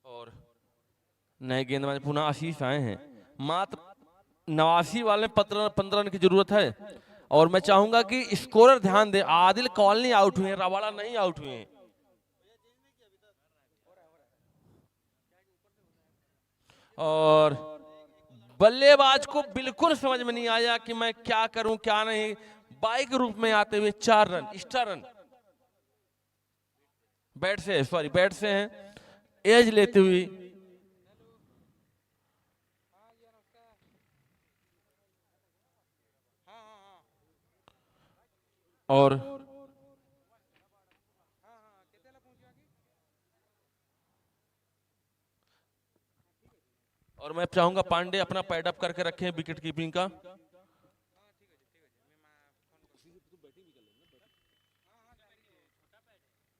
और नए गेंदबाज पुनः आशीष आए हैं। मात्र 89 वाले 15 रन की जरूरत है। और मैं चाहूंगा कि स्कोरर ध्यान दे, आदिल कॉलनी आउट हुए हैं, रवाड़ा नहीं आउट हुए हैं। और बल्लेबाज को बिल्कुल समझ में नहीं आया कि मैं क्या करूं क्या नहीं। बाइक रूप में आते हुए 4 रन, एक्स्ट्रा रन बैट से हैं, एज लेते हुए। और मैं चाहूंगा पांडे अपना पैड अप करके रखें विकेट कीपिंग का।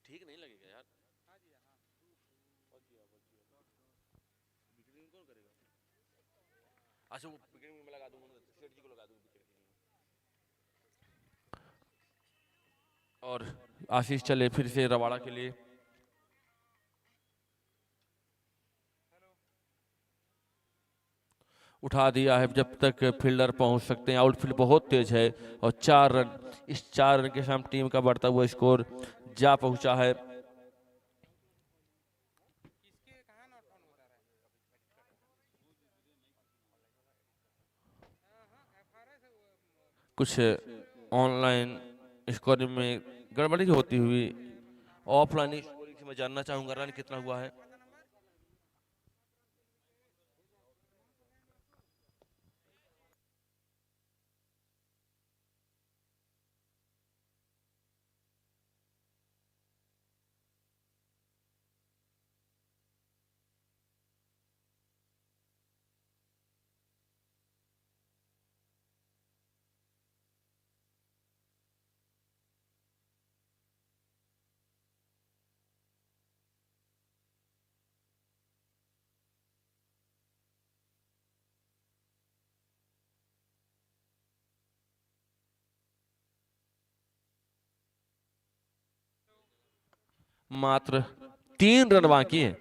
ठीक नहीं लगेगा यार। अच्छा वो विकेट में लगा दूंगा, सेठ जी को लगा दूंगा विकेट कीपिंग। और आशीष चले फिर से रवाड़ा के लिए। उठा दिया है जब तक फील्डर पहुंच सकते हैं। आउटफील्ड बहुत तेज है और 4 रन, इस 4 रन के सामने टीम का बढ़ता हुआ स्कोर जा पहुंचा है। कुछ ऑनलाइन स्कोरिंग में गड़बड़ी होती हुई ऑफलाइन स्कोरिंग से मैं जानना चाहूंगा रन कितना हुआ है। मात्र 3 रन बाकी हैं।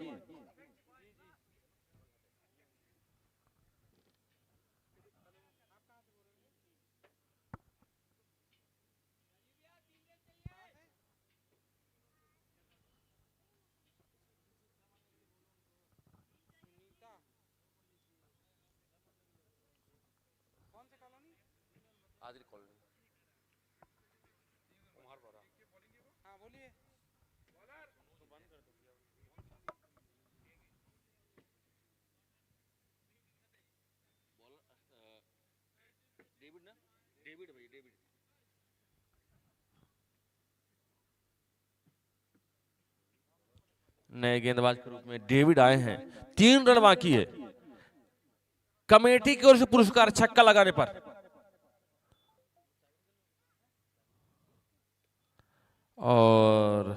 नए गेंदबाज के रूप में डेविड आए हैं। 3 रन बाकी है। कमेटी की ओर से पुरस्कार छक्का लगाने पर। और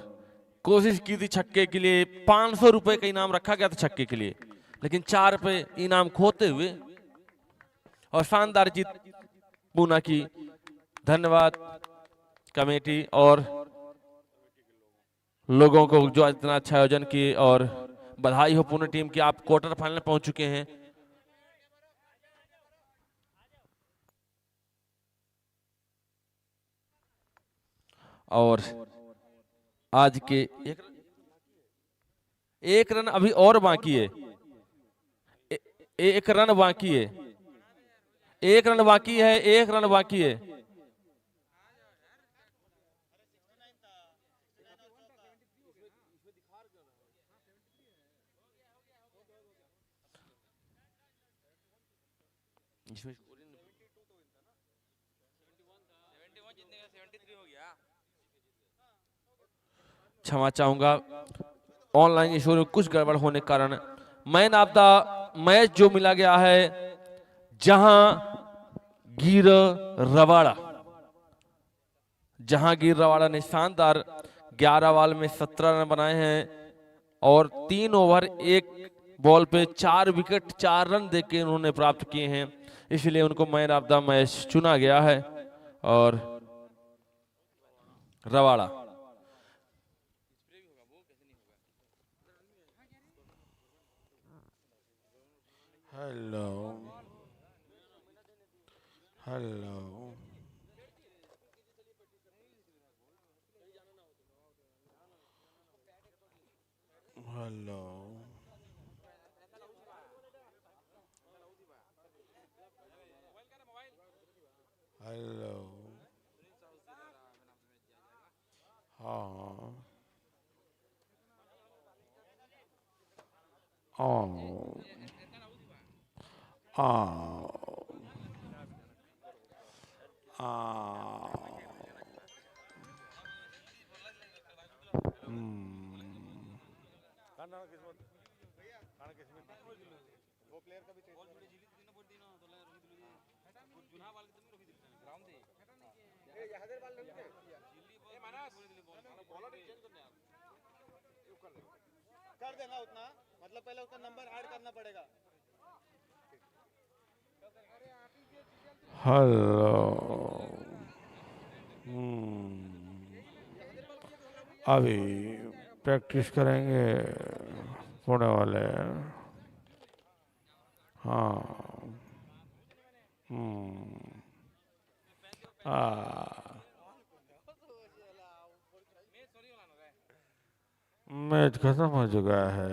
कोशिश की थी छक्के के लिए, 500 रुपए का इनाम रखा गया था छक्के के लिए, लेकिन 4 पे इनाम खोते हुए और शानदार जीत पूना की। धन्यवाद कमेटी और लोगों को जो इतना अच्छा आयोजन किए, और बधाई हो पुणे टीम की, आप क्वार्टर फाइनल पहुंच चुके हैं। और आज के एक रन अभी और बाकी है। एक रन बाकी है। एक रन बाकी है। एक रन बाकी है। क्षमा चाहूंगा, ऑनलाइन इशू में कुछ गड़बड़ होने के कारण मैन ऑफ द मैच जो मिला गया है जहांगीर रवाड़ा ने शानदार 11 बॉल में 17 रन बनाए हैं और 3 ओवर 1 बॉल पे 4 विकेट 4 रन देके उन्होंने प्राप्त किए हैं, इसलिए उनको मैन ऑफ द मैच चुना गया है। और रवाड़ा हेलो हेलो हेलो हेलो हाँ कर देना उतना, मतलब पहले उसका नंबर ऐड करना पड़ेगा। हेलो अभी प्रैक्टिस करेंगे पुणे वाले। हाँ मैच खत्म हो चुका है।